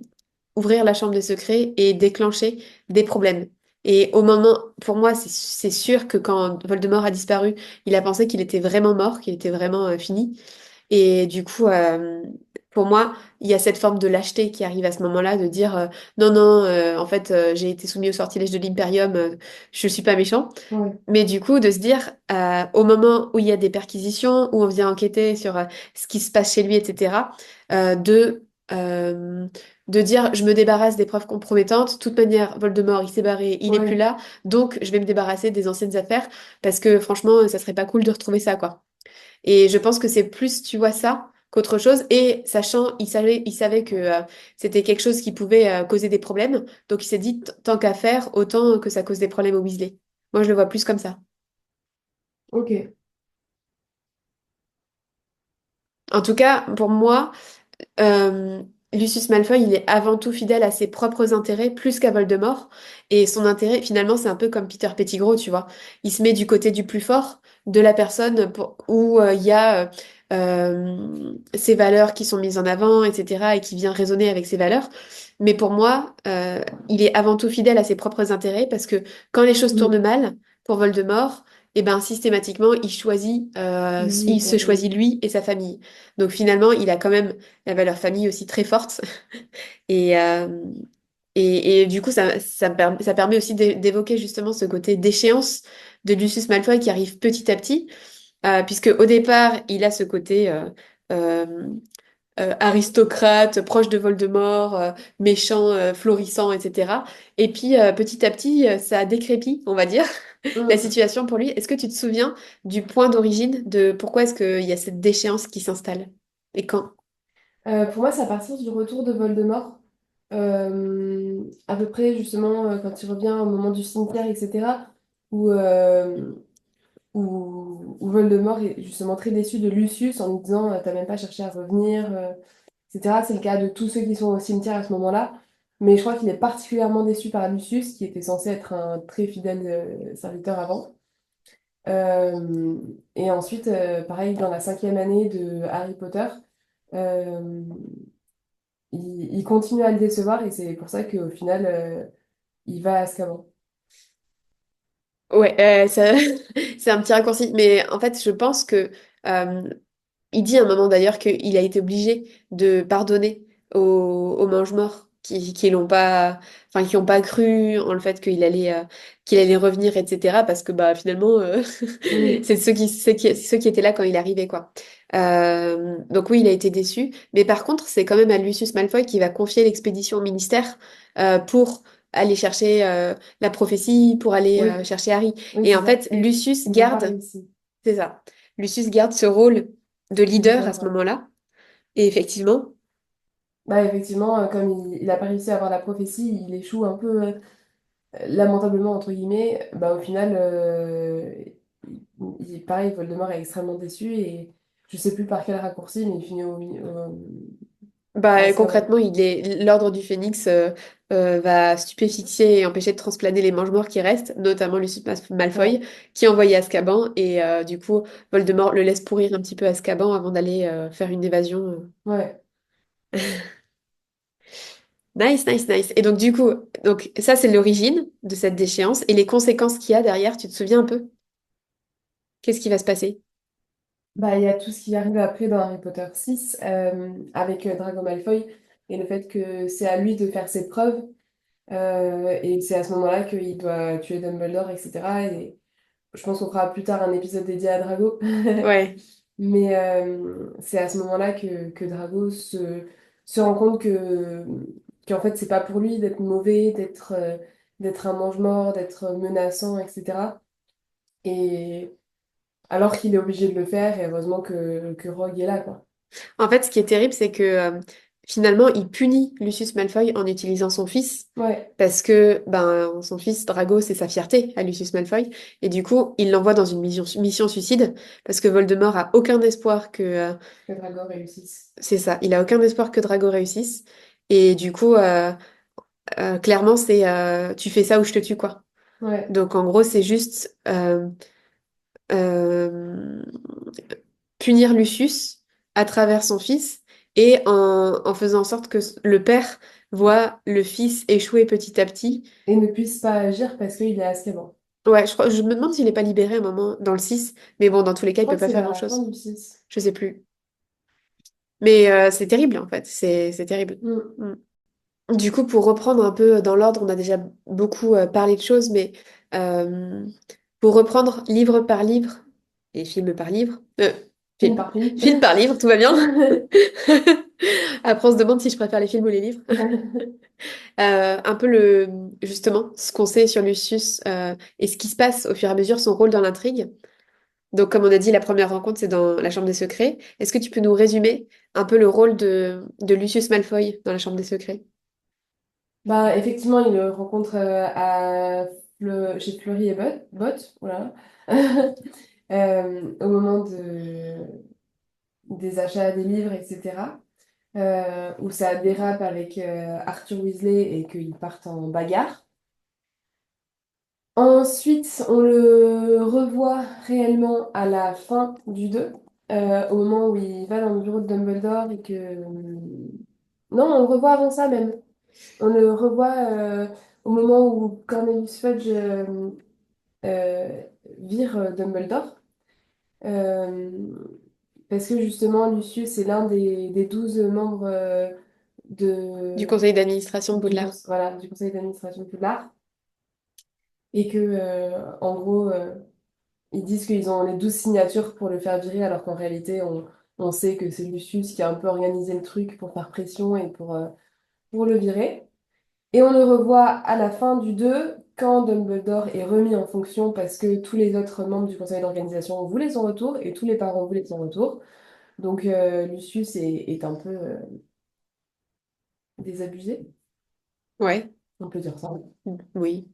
ouvrir la chambre des secrets et déclencher des problèmes. Et au moment, pour moi, c'est sûr que quand Voldemort a disparu, il a pensé qu'il était vraiment mort, qu'il était vraiment fini. Et du coup, pour moi, il y a cette forme de lâcheté qui arrive à ce moment-là, de dire non, non, en fait, j'ai été soumis au sortilège de l'Imperium, je suis pas méchant. Ouais, Mais du coup, de se dire, au moment où il y a des perquisitions, où on vient enquêter sur ce qui se passe chez lui, etc., euh, de, euh, de dire, je me débarrasse des preuves compromettantes. De toute manière, Voldemort, il s'est barré, il est plus ouais, là, donc je vais me débarrasser des anciennes affaires, parce que franchement, ça serait pas cool de retrouver ça, quoi. Et je pense que c'est plus, tu vois, ça qu'autre chose. Et sachant, il savait que c'était quelque chose qui pouvait causer des problèmes, donc il s'est dit, tant qu'à faire, autant que ça cause des problèmes aux Weasley. Moi, je le vois plus comme ça. ok. En tout cas, pour moi, euh, Lucius Malfoy, il est avant tout fidèle à ses propres intérêts plus qu'à Voldemort. Et son intérêt, finalement, c'est un peu comme Peter Pettigrew, tu vois. Il se met du côté du plus fort, de la personne où il y a ses valeurs qui sont mises en avant, etc., et qui vient résonner avec ses valeurs. Mais pour moi, il est avant tout fidèle à ses propres intérêts parce que quand les choses tournent Mm. mal pour Voldemort, eh ben, systématiquement, Lui et il sa se choisit famille. lui et sa famille. Donc finalement, il a quand même la valeur famille aussi très forte. Et, et du coup, ça permet aussi d'évoquer justement ce côté déchéance de Lucius Malfoy qui arrive petit à petit, puisque au départ, il a ce côté euh, aristocrate, proche de Voldemort, méchant, florissant, etc. Et puis petit à petit, ça décrépit, on va dire, la Mm. situation pour lui. Est-ce que tu te souviens du point d'origine de pourquoi est-ce qu'il y a cette déchéance qui s'installe? Et quand? Pour moi, c'est à partir du retour de Voldemort. À peu près, justement, quand il revient au moment du cimetière, etc., où, où Voldemort est justement très déçu de Lucius en lui disant t'as même pas cherché à revenir, etc. C'est le cas de tous ceux qui sont au cimetière à ce moment-là. Mais je crois qu'il est particulièrement déçu par Lucius, qui était censé être un très fidèle serviteur avant. Euh, et ensuite, pareil, dans la cinquième année de Harry Potter, euh, il continue à le décevoir et c'est pour ça qu'au final, il va à Azkaban. Ouais, c'est un petit raccourci, mais en fait, je pense que euh, il dit à un moment d'ailleurs qu'il a été obligé de pardonner aux mange-morts qui l'ont pas, enfin qui ont pas cru en le fait qu'il allait revenir, etc. Parce que bah finalement, Mm. c'est ceux qui étaient là quand il arrivait quoi. Donc oui, il a été déçu, mais par contre, c'est quand même à Lucius Malfoy qui va confier l'expédition au ministère pour aller chercher la prophétie, pour aller Oui, chercher Harry. oui, Et c'est en ça. fait, Et Lucius ils n'ont pas garde, réussi. c'est ça. Lucius garde ce rôle de De leader à leader, ce ouais. moment-là. Et effectivement, Bah, effectivement, comme il n'a pas réussi à avoir la prophétie, il échoue un peu lamentablement, entre guillemets. Bah, au final, pareil, Voldemort est extrêmement déçu et je sais plus par quel raccourci, mais il finit Bah, assez horrible. concrètement, l'ordre du Phénix va stupéfier et empêcher de transplaner les mange-morts qui restent, notamment Lucius Malfoy, Ouais, qui est envoyé à Azkaban. Et du coup, Voldemort le laisse pourrir un petit peu à Azkaban avant d'aller faire une évasion. ouais. Nice, nice, nice. Et donc, du coup, donc, ça, c'est l'origine de cette déchéance. Et les conséquences qu'il y a derrière, tu te souviens un peu? Qu'est-ce qui va se passer? Bah, il y a tout ce qui arrive après dans Harry Potter 6 avec Drago Malfoy et le fait que c'est à lui de faire ses preuves et c'est à ce moment-là qu'il doit tuer Dumbledore, etc. Et je pense qu'on fera plus tard un épisode dédié à Drago. Ouais. Mais c'est à ce moment-là que Drago se rend compte qu'en fait, c'est pas pour lui d'être mauvais, d'être un mange-mort, d'être menaçant, etc. Et alors qu'il est obligé de le faire, et heureusement que Rogue est là, quoi. En fait, ce qui est terrible, c'est que finalement, il punit Lucius Malfoy en utilisant son fils. Ouais, Parce que ben, son fils Drago, c'est sa fierté à Lucius Malfoy. Et du coup, il l'envoie dans une mission suicide. Parce que Voldemort a aucun espoir que. que Drago réussisse. C'est ça, il a aucun espoir que Drago réussisse. Et du coup, clairement, c'est tu fais ça ou je te tue, quoi. Ouais. Donc en gros, c'est juste euh, punir Lucius à travers son fils et en faisant en sorte que le père voit le fils échouer petit à petit. Et ne puisse pas agir parce qu'il est à Azkaban. Ouais, je me demande s'il n'est pas libéré à un moment dans le 6, mais bon, dans tous les cas, Je il crois peut que pas c'est faire vers la fin grand-chose. du 6. Je sais plus. Mais c'est terrible, en fait. C'est terrible. Mm. Mm. Du coup, pour reprendre un peu dans l'ordre, on a déjà beaucoup parlé de choses, mais euh, pour reprendre livre par livre et film par livre, Film film, par film. film par livre, tout va bien. Après, on se demande si je préfère les films ou les livres. Un peu justement, ce qu'on sait sur Lucius et ce qui se passe au fur et à mesure, son rôle dans l'intrigue. Donc, comme on a dit, la première rencontre, c'est dans la Chambre des Secrets. Est-ce que tu peux nous résumer un peu le rôle de Lucius Malfoy dans la Chambre des Secrets? Bah, effectivement, il le rencontre chez Fleury et Bot, voilà. Au moment des achats des livres, etc. Où ça dérape avec Arthur Weasley et qu'ils partent en bagarre. Ensuite, on le revoit réellement à la fin du 2, au moment où il va dans le bureau de Dumbledore et que... Non, on le revoit avant ça même. On le revoit au moment où Cornelius Fudge euh, vire Dumbledore. Euh, Parce que justement, Lucius est l'un des 12 membres Du de, conseil d'administration de Poudlard. voilà, du conseil d'administration de Poudlard. Et que, en gros, ils disent qu'ils ont les 12 signatures pour le faire virer, alors qu'en réalité, on sait que c'est Lucius qui a un peu organisé le truc pour faire pression et pour le virer. Et on le revoit à la fin du 2 quand Dumbledore est remis en fonction parce que tous les autres membres du conseil d'organisation voulaient son retour et tous les parents voulaient son retour. Donc Lucius est un peu désabusé, Ouais, on peut dire ça. oui.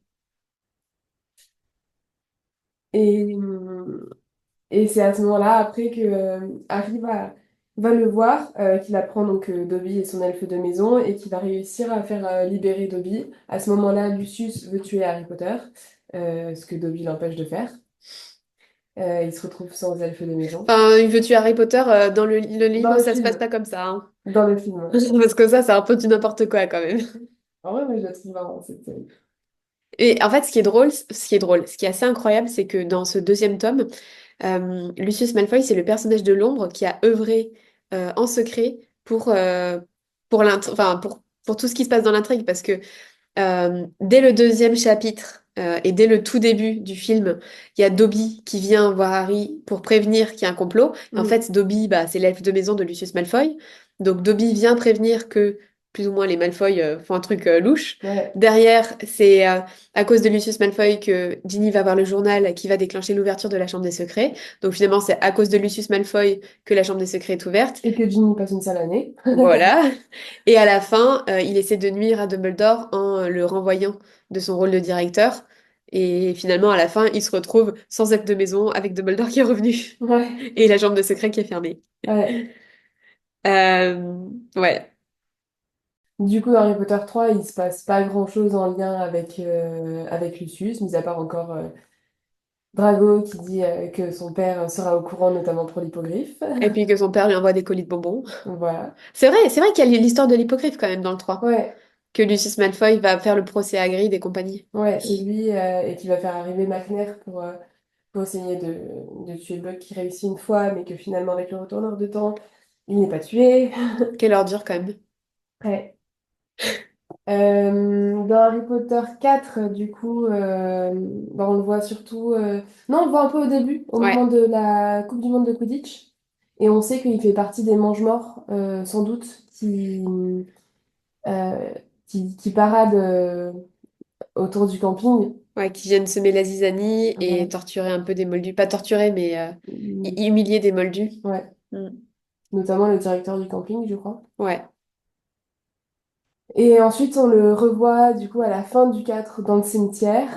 Et, et c'est à ce moment-là, après que Harry va le voir, qu'il apprend donc que Dobby est son elfe de maison et qu'il va réussir à faire libérer Dobby. À ce moment-là, Lucius veut tuer Harry Potter, ce que Dobby l'empêche de faire. Il se retrouve sans elfe de maison. Enfin, il veut tuer Harry Potter dans le Dans livre, le ça se passe film. pas comme ça, hein. Dans le film. Parce que ça, c'est un peu du n'importe quoi quand même. En vrai, moi, je la trouve marrant, cette série. Et en fait, ce qui est assez incroyable, c'est que dans ce deuxième tome, Lucius Malfoy, c'est le personnage de l'ombre qui a œuvré en secret pour tout ce qui se passe dans l'intrigue. Parce que dès le deuxième chapitre et dès le tout début du film, il y a Dobby qui vient voir Harry pour prévenir qu'il y a un complot. Et en Mm. fait, Dobby, bah, c'est l'elfe de maison de Lucius Malfoy. Donc Dobby vient prévenir que plus ou moins les Malfoy font un truc louche. Ouais. Derrière, c'est à cause de Lucius Malfoy que Ginny va voir le journal qui va déclencher l'ouverture de la Chambre des Secrets. Donc finalement, c'est à cause de Lucius Malfoy que la Chambre des Secrets est ouverte. Et que Ginny passe une sale année. Voilà. Et à la fin, il essaie de nuire à Dumbledore en le renvoyant de son rôle de directeur. Et finalement, à la fin, il se retrouve sans être de maison avec Dumbledore qui est revenu Ouais. et la chambre de secret qui est fermée. Ouais. Euh, ouais. Du coup, dans Harry Potter 3, il se passe pas grand-chose en lien avec Lucius, mis à part encore Drago qui dit que son père sera au courant, notamment pour l'hippogriffe. Et puis que son père lui envoie des colis de bonbons. Voilà. C'est vrai qu'il y a l'histoire de l'hippogriffe quand même dans le 3. Ouais, Que Lucius Malfoy va faire le procès à Hagrid et compagnie. ouais, c'est lui et qui va faire arriver McNair pour essayer de tuer Buck qui réussit une fois, mais que finalement, avec le retourneur de temps, il n'est pas tué. Quelle ordure quand même. Ouais. Dans Harry Potter 4, du coup, bah, on le voit surtout. Non, on le voit un peu au début, au moment Ouais, de la Coupe du Monde de Quidditch. Et on sait qu'il fait partie des Mange-Morts, sans doute, euh, qui paradent autour du camping. ouais, qui viennent semer la zizanie et Voilà. torturer un peu des moldus. Pas torturer, mais Mm, humilier des moldus. ouais. Mm. Notamment le directeur du camping, je crois. Ouais, Et ensuite, on le revoit du coup à la fin du 4 dans le cimetière.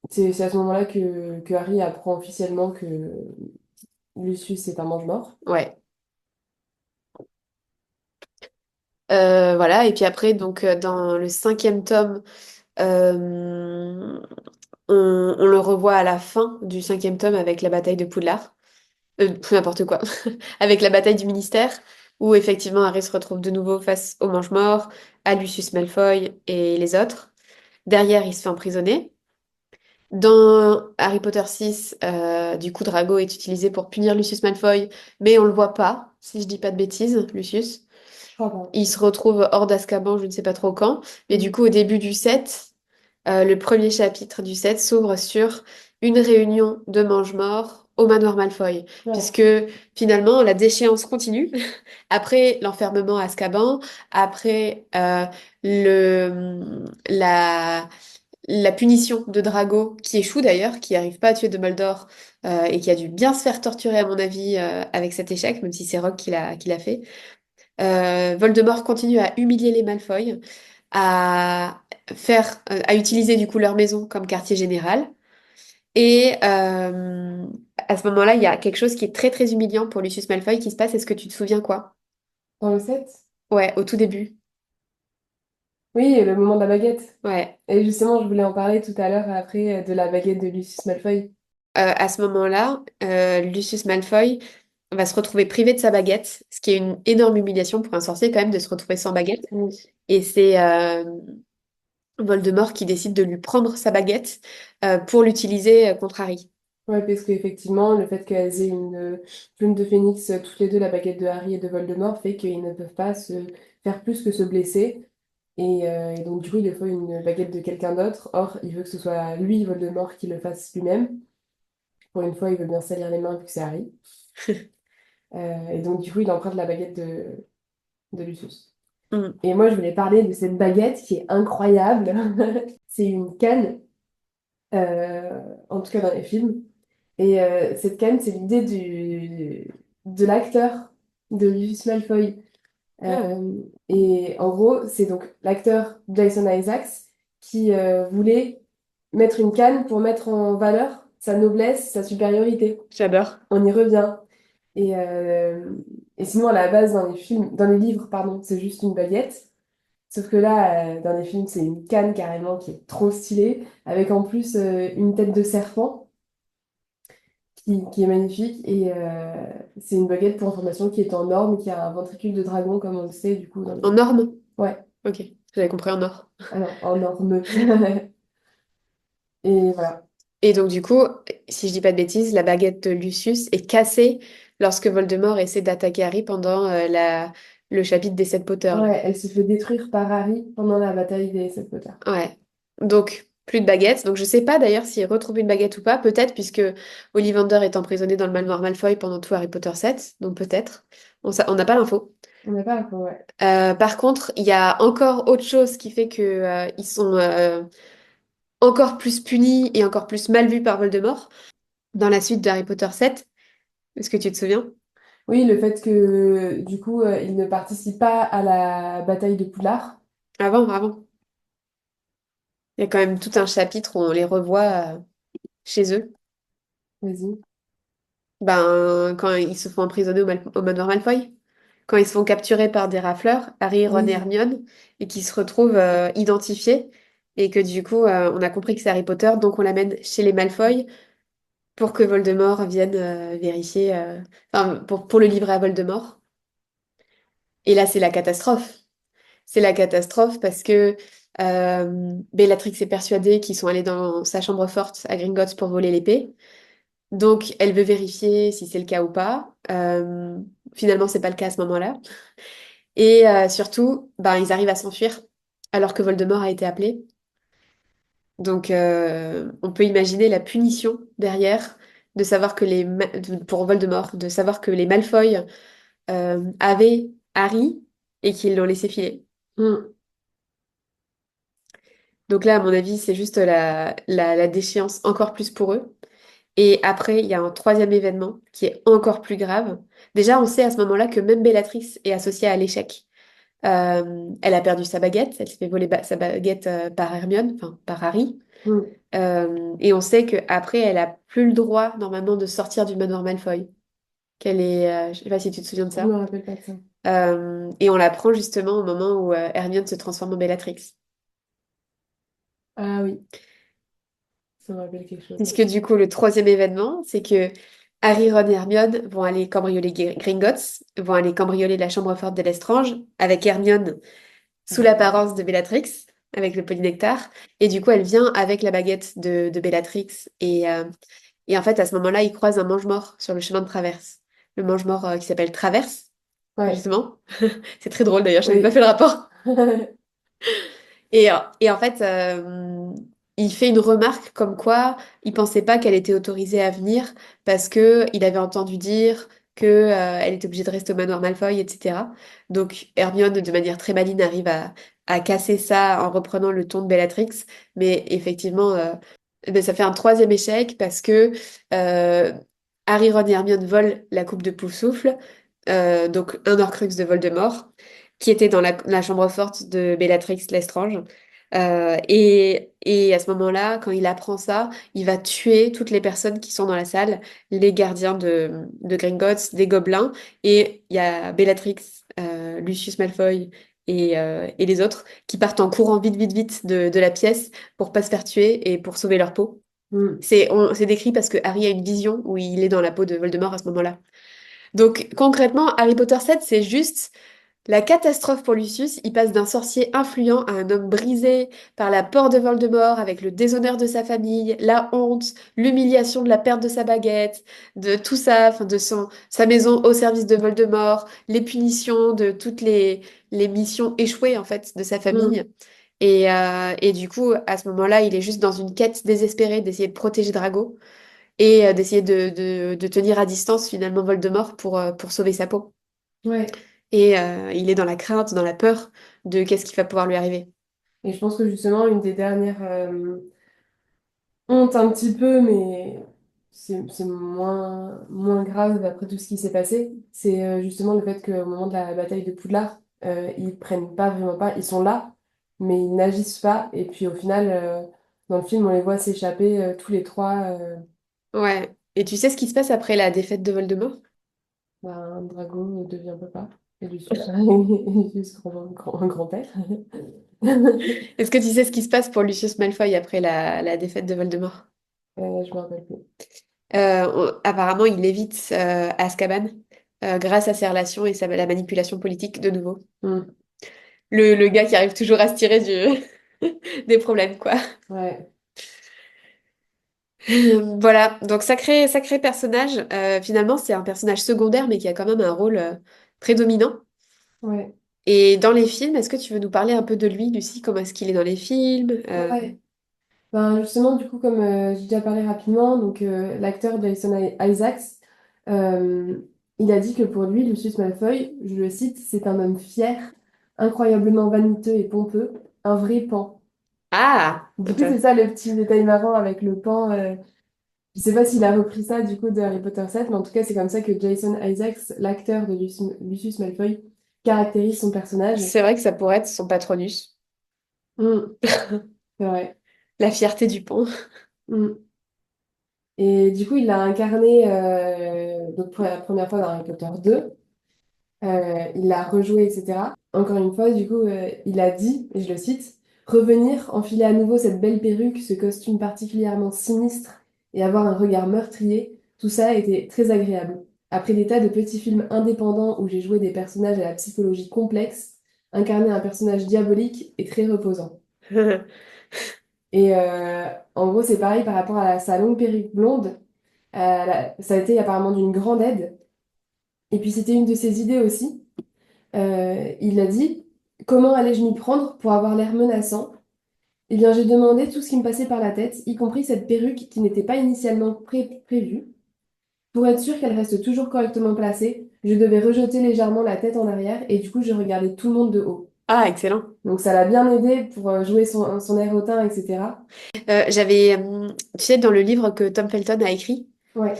C'est à ce moment-là que Harry apprend officiellement que Lucius est un mange-mort. ouais. Voilà, et puis après, donc dans le cinquième tome, euh, on le revoit à la fin du cinquième tome avec la bataille de Poudlard. N'importe quoi. Avec la bataille du ministère, où effectivement Harry se retrouve de nouveau face au Mange-Morts, à Lucius Malfoy et les autres. Derrière, il se fait emprisonner. Dans Harry Potter 6, du coup, Drago est utilisé pour punir Lucius Malfoy, mais on le voit pas, si je dis pas de bêtises, Lucius. Je crois pas. Il se retrouve hors d'Azkaban, je ne sais pas trop quand, mais du Mm. coup, au début du 7, le premier chapitre du 7 s'ouvre sur une réunion de mange-morts au manoir Malfoy, Ouais, puisque finalement, la déchéance continue. Après l'enfermement à Azkaban, après la punition de Drago, qui échoue d'ailleurs, qui n'arrive pas à tuer Dumbledore et qui a dû bien se faire torturer, à mon avis, avec cet échec, même si c'est Rogue qui l'a fait. Voldemort continue à humilier les Malfoy, à utiliser du coup leur maison comme quartier général. Et à ce moment-là, il y a quelque chose qui est très très humiliant pour Lucius Malfoy qui se passe. Est-ce que tu te souviens quoi? dans le 7. Ouais, au tout début. Oui, le moment de la baguette. Ouais. Et justement, je voulais en parler tout à l'heure après de la baguette de Lucius Malfoy. À ce moment-là, Lucius Malfoy va se retrouver privé de sa baguette, ce qui est une énorme humiliation pour un sorcier quand même de se retrouver sans baguette. Mm. Et c'est Voldemort qui décide de lui prendre sa baguette pour l'utiliser contre Harry. Ouais, parce qu'effectivement, le fait qu'elles aient une plume de phénix, toutes les deux, la baguette de Harry et de Voldemort, fait qu'ils ne peuvent pas se faire plus que se blesser. Et donc, du coup, il lui faut une baguette de quelqu'un d'autre. Or, il veut que ce soit lui, Voldemort, qui le fasse lui-même. Pour une fois, il veut bien salir les mains vu que c'est Harry. Et donc, du coup, il emprunte la baguette de Lucius. Mm. Et moi, je voulais parler de cette baguette qui est incroyable. C'est une canne, en tout cas dans les films. Et cette canne, c'est l'idée de l'acteur de Lucius Malfoy. Ah, Et en gros, c'est donc l'acteur Jason Isaacs qui voulait mettre une canne pour mettre en valeur sa noblesse, sa supériorité. j'adore. On y revient. Et, euh, et sinon, à la base, dans les films, dans les livres, pardon, c'est juste une baguette. Sauf que là, dans les films, c'est une canne carrément qui est trop stylée, avec en plus une tête de serpent qui est magnifique. Et c'est une baguette pour information qui est en or, mais qui a un ventricule de dragon, comme on le sait, du coup, dans En les... norme? Ouais, Ok, j'avais compris en or. alors, en orme. Et voilà. Et donc du coup, si je dis pas de bêtises, la baguette de Lucius est cassée lorsque Voldemort essaie d'attaquer Harry pendant le chapitre des Sept Potters, là. Ouais, elle se fait détruire par Harry pendant la bataille des Sept Potters. Ouais. Donc, plus de baguette. Donc, je sais pas d'ailleurs s'il retrouve une baguette ou pas. Peut-être, puisque Ollivander est emprisonné dans le manoir Malfoy pendant tout Harry Potter 7. Donc, peut-être. On n'a pas l'info. On n'a pas l'info, ouais. Par contre, il y a encore autre chose qui fait que, ils sont encore plus punis et encore plus mal vus par Voldemort dans la suite de Harry Potter 7. Est-ce que tu te souviens? Oui, le fait que, du coup, il ne participe pas à la bataille de Poudlard. Avant. Il y a quand même tout un chapitre où on les revoit chez eux. Vas-y. Ben, quand ils se font emprisonner au manoir Malfoy. quand ils se font capturer par des rafleurs, Harry, Ron et Oui. Hermione, et qui se retrouvent identifiés, et que du coup, on a compris que c'est Harry Potter, donc on l'amène chez les Malfoy pour que Voldemort vienne vérifier, enfin, pour le livrer à Voldemort. Et là, c'est la catastrophe. C'est la catastrophe parce que Bellatrix est persuadée qu'ils sont allés dans sa chambre forte à Gringotts pour voler l'épée. Donc, elle veut vérifier si c'est le cas ou pas. Finalement, c'est pas le cas à ce moment-là. Et surtout, ben, ils arrivent à s'enfuir alors que Voldemort a été appelé. Donc, on peut imaginer la punition derrière de savoir que pour Voldemort, de savoir que les Malfoy avaient Harry et qu'ils l'ont laissé filer. Mm. Donc là, à mon avis, c'est juste la déchéance encore plus pour eux. Et après, il y a un troisième événement qui est encore plus grave. Déjà, on sait à ce moment-là que même Bellatrix est associée à l'échec. Elle a perdu sa baguette, elle s'est fait voler sa baguette par Hermione, enfin par Harry. Mm. Et on sait qu'après, elle a plus le droit normalement de sortir du manoir Malfoy. Qu'elle est, je sais pas si tu te souviens de Je me ça. rappelle pas de ça. Et on l'apprend justement au moment où Hermione se transforme en Bellatrix. Ah oui, ça me rappelle quelque chose. Puisque du coup, le troisième événement, c'est que Harry, Ron et Hermione vont aller cambrioler Gringotts, vont aller cambrioler la chambre forte de Lestrange, avec Hermione sous l'apparence de Bellatrix, avec le polynectar. Et du coup, elle vient avec la baguette de Bellatrix. Et en fait, à ce moment-là, ils croisent un mange-mort sur le chemin de traverse. Le mange-mort qui s'appelle Traverse, Ouais, justement. C'est très drôle d'ailleurs, je n'avais pas oui. fait le rapport. Et en fait, il fait une remarque comme quoi il pensait pas qu'elle était autorisée à venir parce que il avait entendu dire que, elle était obligée de rester au manoir Malfoy, etc. Donc Hermione, de manière très maligne, arrive à casser ça en reprenant le ton de Bellatrix. Mais effectivement, ben, ça fait un troisième échec parce que euh, Harry, Ron et Hermione volent la coupe de Poufsouffle, donc un Horcrux de Voldemort qui était dans la chambre forte de Bellatrix Lestrange. Et à ce moment-là, quand il apprend ça, il va tuer toutes les personnes qui sont dans la salle, les gardiens de Gringotts, des gobelins, et il y a Bellatrix, Lucius Malfoy et les autres qui partent en courant vite, vite, vite de la pièce pour pas se faire tuer et pour sauver leur peau. Mm. C'est décrit parce que Harry a une vision où il est dans la peau de Voldemort à ce moment-là. Donc concrètement, Harry Potter 7, c'est juste la catastrophe pour Lucius. Il passe d'un sorcier influent à un homme brisé par la peur de Voldemort, avec le déshonneur de sa famille, la honte, l'humiliation de la perte de sa baguette, de tout ça, enfin de sa maison au service de Voldemort, les punitions de toutes les missions échouées en fait de sa Mm. famille. Et du coup, à ce moment-là, il est juste dans une quête désespérée d'essayer de protéger Drago et d'essayer de tenir à distance finalement Voldemort pour sauver sa peau. Ouais. Et il est dans la crainte, dans la peur de qu'est-ce qui va pouvoir lui arriver. Et je pense que justement, une des dernières hontes un petit peu, mais c'est moins grave après tout ce qui s'est passé, c'est justement le fait qu'au moment de la bataille de Poudlard, ils prennent pas vraiment pas, ils sont là, mais ils n'agissent pas. Et puis au final, dans le film, on les voit s'échapper tous les trois. Ouais. Et tu sais ce qui se passe après la défaite de Voldemort? Un dragon devient papa. Et Lucius, Lucius grand-père. Est-ce que tu sais ce qui se passe pour Lucius Malfoy après la défaite de Voldemort? Je me rappelle plus. Apparemment, il évite Azkaban grâce à ses relations et la manipulation politique de nouveau. Hmm. Le gars qui arrive toujours à se tirer des problèmes, quoi. Ouais, Voilà, donc sacré, sacré personnage. Finalement, c'est un personnage secondaire, mais qui a quand même un rôle prédominant. ouais. Et dans les films, est-ce que tu veux nous parler un peu de lui, Lucie? Comment est-ce qu'il est dans les films? Ouais. Ben justement, du coup, comme j'ai déjà parlé rapidement, donc l'acteur Jason Isaacs, euh, il a dit que pour lui, Lucius Malfoy, je le cite, c'est un homme fier, incroyablement vaniteux et pompeux, un vrai pan. Ah! Du coup, c'est ça le petit détail marrant avec le pan. Je sais pas s'il a repris ça du coup de Harry Potter 7, mais en tout cas, c'est comme ça que Jason Isaacs, l'acteur de Lucius Malfoy, caractérise son personnage. C'est vrai que ça pourrait être son patronus. Mm, c'est vrai. La fierté du pont. Mm. Et du coup, il l'a incarné donc pour la première fois dans Harry Potter 2. il l'a rejoué, etc. Encore une fois, du coup, il a dit, et je le cite, revenir, enfiler à nouveau cette belle perruque, ce costume particulièrement sinistre et avoir un regard meurtrier, tout ça a été très agréable. Après des tas de petits films indépendants où j'ai joué des personnages à la psychologie complexe, incarner un personnage diabolique est très reposant. Et en gros, c'est pareil par rapport à sa longue perruque blonde. Ça a été apparemment d'une grande aide. Et puis c'était une de ses idées aussi. Il a dit, comment allais-je m'y prendre pour avoir l'air menaçant? Eh bien, j'ai demandé tout ce qui me passait par la tête, y compris cette perruque qui n'était pas initialement prévue. Pour être sûr qu'elle reste toujours correctement placée, je devais rejeter légèrement la tête en arrière et du coup, je regardais tout le monde de haut. Ah, excellent. Donc, ça l'a bien aidé pour jouer son air hautain, etc. Tu sais, dans le livre que Tom Felton a écrit, Ouais.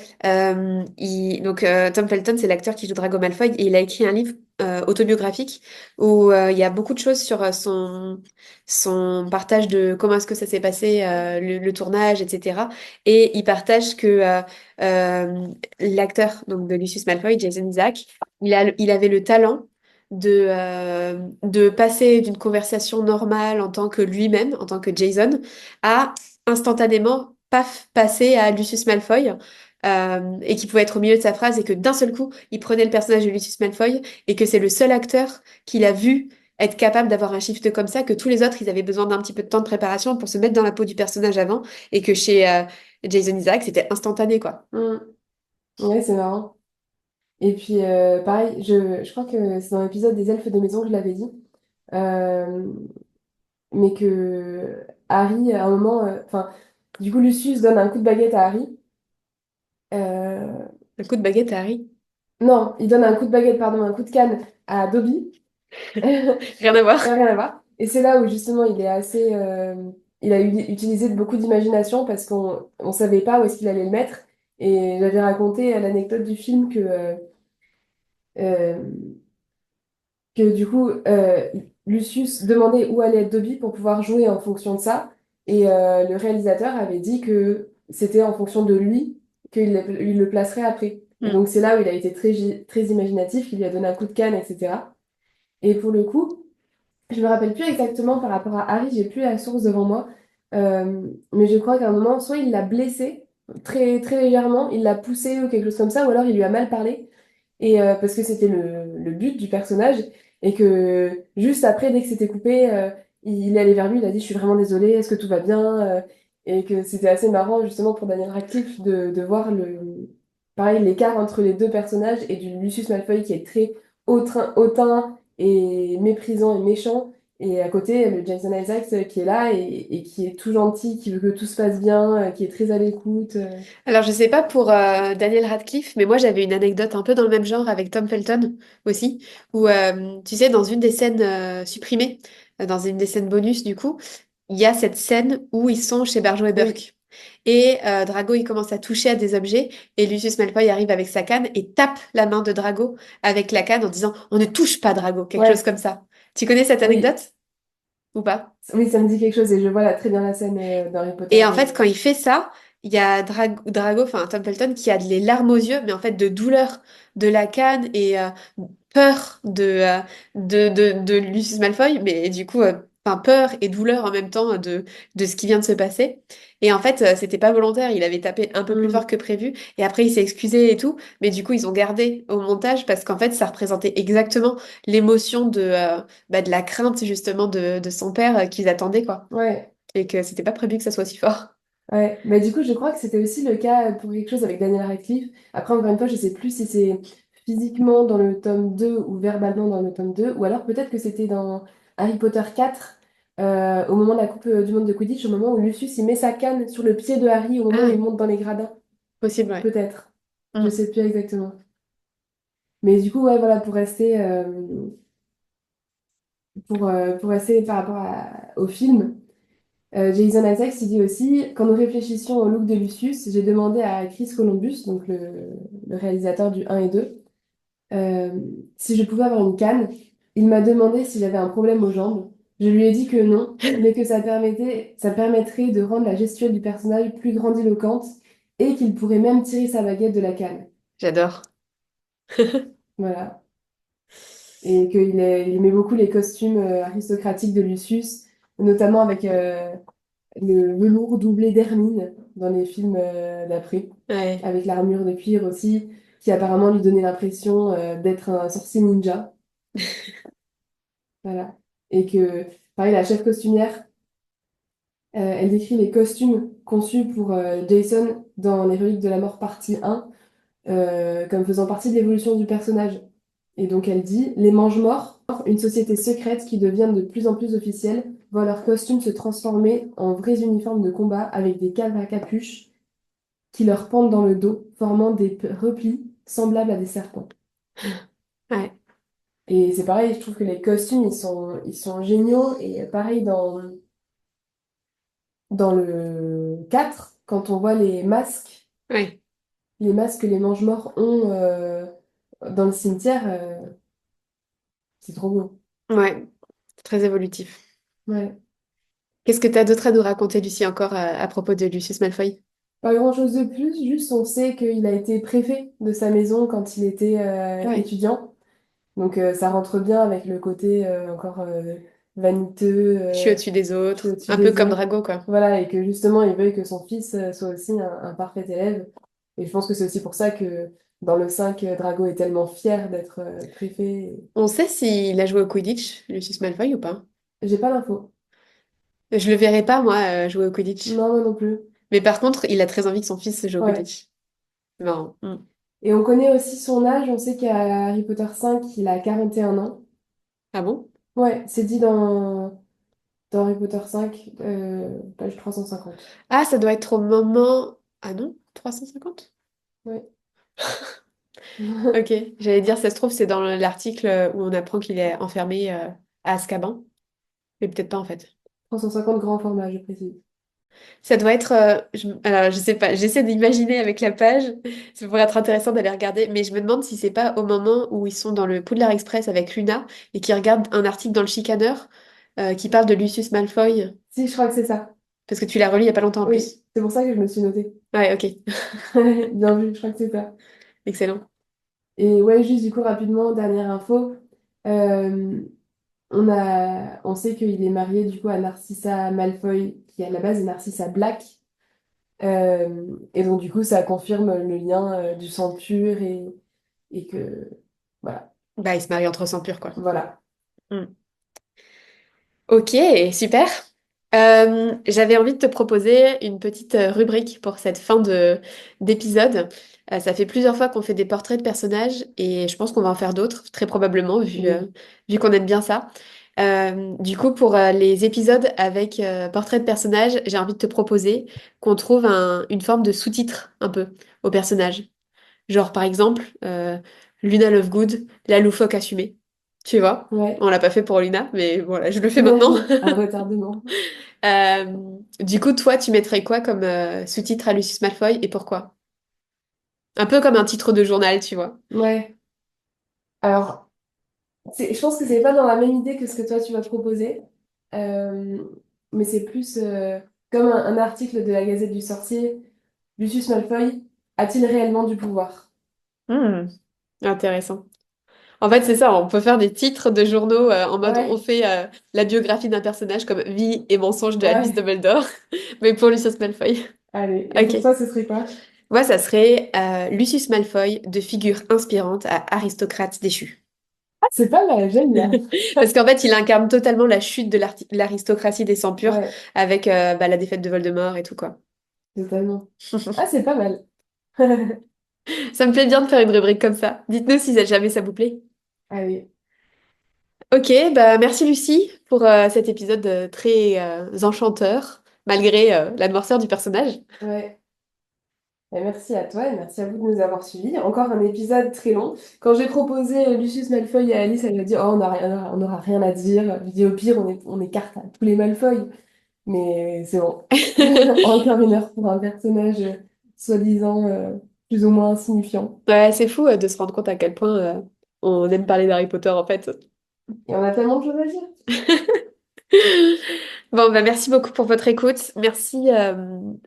Tom Felton, c'est l'acteur qui joue Drago Malfoy, et il a écrit un livre autobiographique où il y a beaucoup de choses sur son partage de comment est-ce que ça s'est passé, le tournage, etc. Et il partage que euh, l'acteur donc de Lucius Malfoy, Jason Isaac, il avait le talent de passer d'une conversation normale en tant que lui-même, en tant que Jason, à instantanément, paf, passer à Lucius Malfoy, et qui pouvait être au milieu de sa phrase et que d'un seul coup, il prenait le personnage de Lucius Malfoy et que c'est le seul acteur qu'il a vu être capable d'avoir un shift comme ça, que tous les autres, ils avaient besoin d'un petit peu de temps de préparation pour se mettre dans la peau du personnage avant, et que chez Jason Isaac, c'était instantané, quoi. Mm. Ouais, c'est marrant. Et puis, pareil, je crois que c'est dans l'épisode des elfes de maison que je l'avais dit, euh, mais que Harry, à un moment, enfin, du coup, Lucius donne un coup de baguette à Harry. Euh, Un coup de baguette à Harry. non, il donne un coup de baguette, pardon, un coup de canne à Dobby. Rien à voir. Rien à voir. Et c'est là où justement il est assez, il a utilisé beaucoup d'imagination parce qu'on ne savait pas où est-ce qu'il allait le mettre. Et j'avais raconté l'anecdote du film euh, que du coup, Lucius demandait où allait être Dobby pour pouvoir jouer en fonction de ça. Et le réalisateur avait dit que c'était en fonction de lui il le placerait après. Et Hmm. donc c'est là où il a été très imaginatif, il lui a donné un coup de canne, etc. Et pour le coup, je me rappelle plus exactement par rapport à Harry, j'ai plus la source devant moi. Mais je crois qu'à un moment, soit il l'a blessé très, très légèrement, il l'a poussé ou quelque chose comme ça, ou alors il lui a mal parlé. Et parce que c'était le but du personnage. Et que juste après, dès que c'était coupé, il est allé vers lui, il a dit, je suis vraiment désolé, est-ce que tout va bien? Et que c'était assez marrant justement pour Daniel Radcliffe de voir pareil, l'écart entre les deux personnages et du Lucius Malfoy qui est très hautain et méprisant et méchant. Et à côté, le Jason Isaacs qui est là et qui est tout gentil, qui veut que tout se passe bien, qui est très à l'écoute. Alors, je sais pas pour Daniel Radcliffe, mais moi j'avais une anecdote un peu dans le même genre avec Tom Felton aussi, où tu sais, dans une des scènes supprimées, dans une des scènes bonus du coup, il y a cette scène où ils sont chez Barjo et Oui, Burke. Et Drago, il commence à toucher à des objets, et Lucius Malfoy arrive avec sa canne et tape la main de Drago avec la canne en disant, on ne touche pas Drago, quelque chose ouais, comme ça. Tu connais cette oui, anecdote ou pas? oui, ça me dit quelque chose et je vois là, très bien la scène d'Harry Potter Et en fait, quand de... il fait ça, il y a Drago, enfin Tom Felton, qui a les larmes aux yeux, mais en fait de douleur de la canne et peur de Lucius Malfoy, mais du coup, enfin peur et douleur en même temps de ce qui vient de se passer. Et en fait, c'était pas volontaire, il avait tapé un peu plus fort Hmm, que prévu, et après il s'est excusé et tout, mais du coup, ils ont gardé au montage parce qu'en fait, ça représentait exactement l'émotion de la crainte justement de son père qu'ils attendaient, quoi. ouais, Et que c'était pas prévu que ça soit si fort. ouais. Mais du coup, je crois que c'était aussi le cas pour quelque chose avec Daniel Radcliffe. Après, encore une fois, je sais plus si c'est physiquement dans le tome 2 ou verbalement dans le tome 2 ou alors peut-être que c'était dans Harry Potter 4 au moment de la Coupe du Monde de Quidditch, au moment où Lucius il met sa canne sur le pied de Harry, au moment où Ah, il monte dans les gradins. possible, ouais. Peut-être. Je Mm. sais plus exactement. Mais du coup, ouais, voilà, pour rester par rapport au film, Jason Isaacs il dit aussi, quand nous réfléchissions au look de Lucius, j'ai demandé à Chris Columbus, donc le réalisateur du 1 et 2, euh, si je pouvais avoir une canne. Il m'a demandé si j'avais un problème aux jambes. Je lui ai dit que non, mais que ça permettrait de rendre la gestuelle du personnage plus grandiloquente et qu'il pourrait même tirer sa baguette de la canne. J'adore. Voilà. et il aimait beaucoup les costumes aristocratiques de Lucius, notamment avec le velours doublé d'hermine dans les films d'après, Ouais. avec l'armure de cuir aussi, qui apparemment lui donnait l'impression d'être un sorcier ninja. Voilà. Et que, pareil, la chef costumière, elle décrit les costumes conçus pour Jason dans Les Reliques de la Mort partie 1 comme faisant partie de l'évolution du personnage. Et donc elle dit, les Mange-Morts, une société secrète qui devient de plus en plus officielle, voit leurs costumes se transformer en vrais uniformes de combat avec des capes à capuche qui leur pendent dans le dos, formant des replis semblables à des serpents. Ouais. Et c'est pareil, je trouve que les costumes, ils sont géniaux. Et pareil, dans le 4 quand on voit Ouais. les masques que les Mange-Morts ont dans le cimetière, c'est trop beau. Ouais. C'est très évolutif. Ouais. Qu'est-ce que tu as d'autre à nous raconter, Lucie, encore à propos de Lucius Malfoy? Pas grand-chose de plus, juste on sait qu'il a été préfet de sa maison quand il était Ouais. étudiant. Donc ça rentre bien avec le côté encore vaniteux, Je suis au-dessus des je suis autres. au-dessus Un peu des comme autres. Drago, quoi. Voilà, et que justement il veuille que son fils soit aussi un parfait élève. Et je pense que c'est aussi pour ça que dans le 5 Drago est tellement fier d'être préfet. On sait s'il a joué au Quidditch, Lucius Malfoy, ou pas? J'ai pas l'info. Je le verrai pas, moi, jouer au Quidditch. Non, moi non plus. Mais par contre, il a très envie que son fils joue au Ouais. Quidditch. C'est marrant. Mm. Et on connaît aussi son âge, on sait qu'à Harry Potter 5 il a 41 ans. Ah bon? Ouais, c'est dit dans Harry Potter 5, page 350. Ah, ça doit être au moment... Ah non? 350. Ouais. Ok. J'allais dire, ça se trouve, c'est dans l'article où on apprend qu'il est enfermé à Azkaban. Mais peut-être pas, en fait. 350 grand format, je précise. Ça doit être... alors, je sais pas. J'essaie d'imaginer avec la page. Ça pourrait être intéressant d'aller regarder. Mais je me demande si c'est pas au moment où ils sont dans le Poudlard Express avec Luna et qu'ils regardent un article dans le Chicaneur qui parle de Lucius Malfoy. Si, je crois que c'est ça. Parce que tu l'as relu il y a pas longtemps en Oui, plus. c'est pour ça que je me suis notée. Ouais, ok. Bien vu, je crois que c'est ça. Excellent. Et ouais, juste du coup, rapidement, dernière info. Euh, on sait qu'il est marié du coup à Narcissa Malfoy, qui à la base est Narcissa Black. Et donc, du coup, ça confirme le lien du sang pur et que. Voilà. Bah, il se marie entre sang pur, quoi. Voilà. Hmm. Ok, super. J'avais envie de te proposer une petite rubrique pour cette fin d'épisode. Ça fait plusieurs fois qu'on fait des portraits de personnages et je pense qu'on va en faire d'autres, très probablement, Oui. vu qu'on aime bien ça. Du coup, pour les épisodes avec portrait de personnages, j'ai envie de te proposer qu'on trouve une forme de sous-titre un peu au personnage. Genre, par exemple, Luna Lovegood, la loufoque assumée. Tu vois? Ouais. On l'a pas fait pour Luna, mais voilà, je le fais maintenant. Un retardement. Euh, du coup, toi, tu mettrais quoi comme sous-titre à Lucius Malfoy et pourquoi? Un peu comme un titre de journal, tu vois. Ouais. Alors, je pense que c'est pas dans la même idée que ce que toi tu vas proposer. Euh, mais c'est plus comme un article de la Gazette du Sorcier. Lucius Malfoy a-t-il réellement du pouvoir? Hmm, intéressant. En fait, c'est ça, on peut faire des titres de journaux en mode on Ouais, fait la biographie d'un personnage comme Vie et mensonges de Albus ouais. Dumbledore, mais pour Lucius Malfoy. Allez. Et Ok. pour toi, ce serait quoi? Moi, ça serait Lucius Malfoy, de figure inspirante à aristocrate déchu. Ah, c'est pas mal, j'aime bien. Parce qu'en fait, il incarne totalement la chute de l'aristocratie des sangs purs Ouais, avec bah, la défaite de Voldemort et tout, quoi. totalement. Ah, c'est pas mal. Ça me plaît bien de faire une rubrique comme ça. Dites-nous si jamais ça vous plaît. Allez. Ok, bah merci Lucie pour cet épisode très enchanteur, malgré la noirceur du personnage. Ouais. Et merci à toi et merci à vous de nous avoir suivis. Encore un épisode très long. Quand j'ai proposé Lucius Malfoy à Alice, elle m'a dit oh, on n'aura rien à dire. Je dis au pire, on écarte à tous les Malfoy. Mais c'est bon. Encore une heure pour un personnage soi-disant plus ou moins insignifiant. Ouais, c'est fou de se rendre compte à quel point on aime parler d'Harry Potter en fait. Et on a tellement de choses à dire. Bon, bah, merci beaucoup pour votre écoute. Merci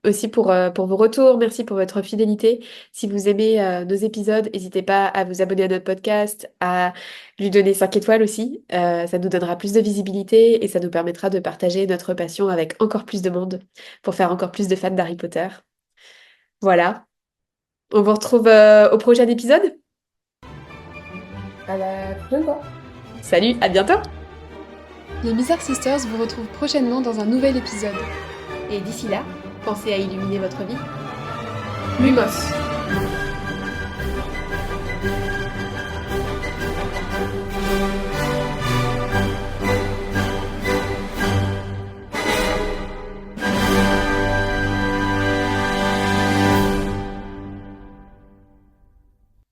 aussi pour vos retours. Merci pour votre fidélité. Si vous aimez nos épisodes, n'hésitez pas à vous abonner à notre podcast, à lui donner 5 étoiles aussi. Ça nous donnera plus de visibilité et ça nous permettra de partager notre passion avec encore plus de monde pour faire encore plus de fans d'Harry Potter. Voilà. On vous retrouve au prochain épisode. À la prochaine fois. Salut, à bientôt! Les Bizarre Sisters vous retrouvent prochainement dans un nouvel épisode. Et d'ici là, pensez à illuminer votre vie. Lumos.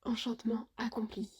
Enchantement accompli.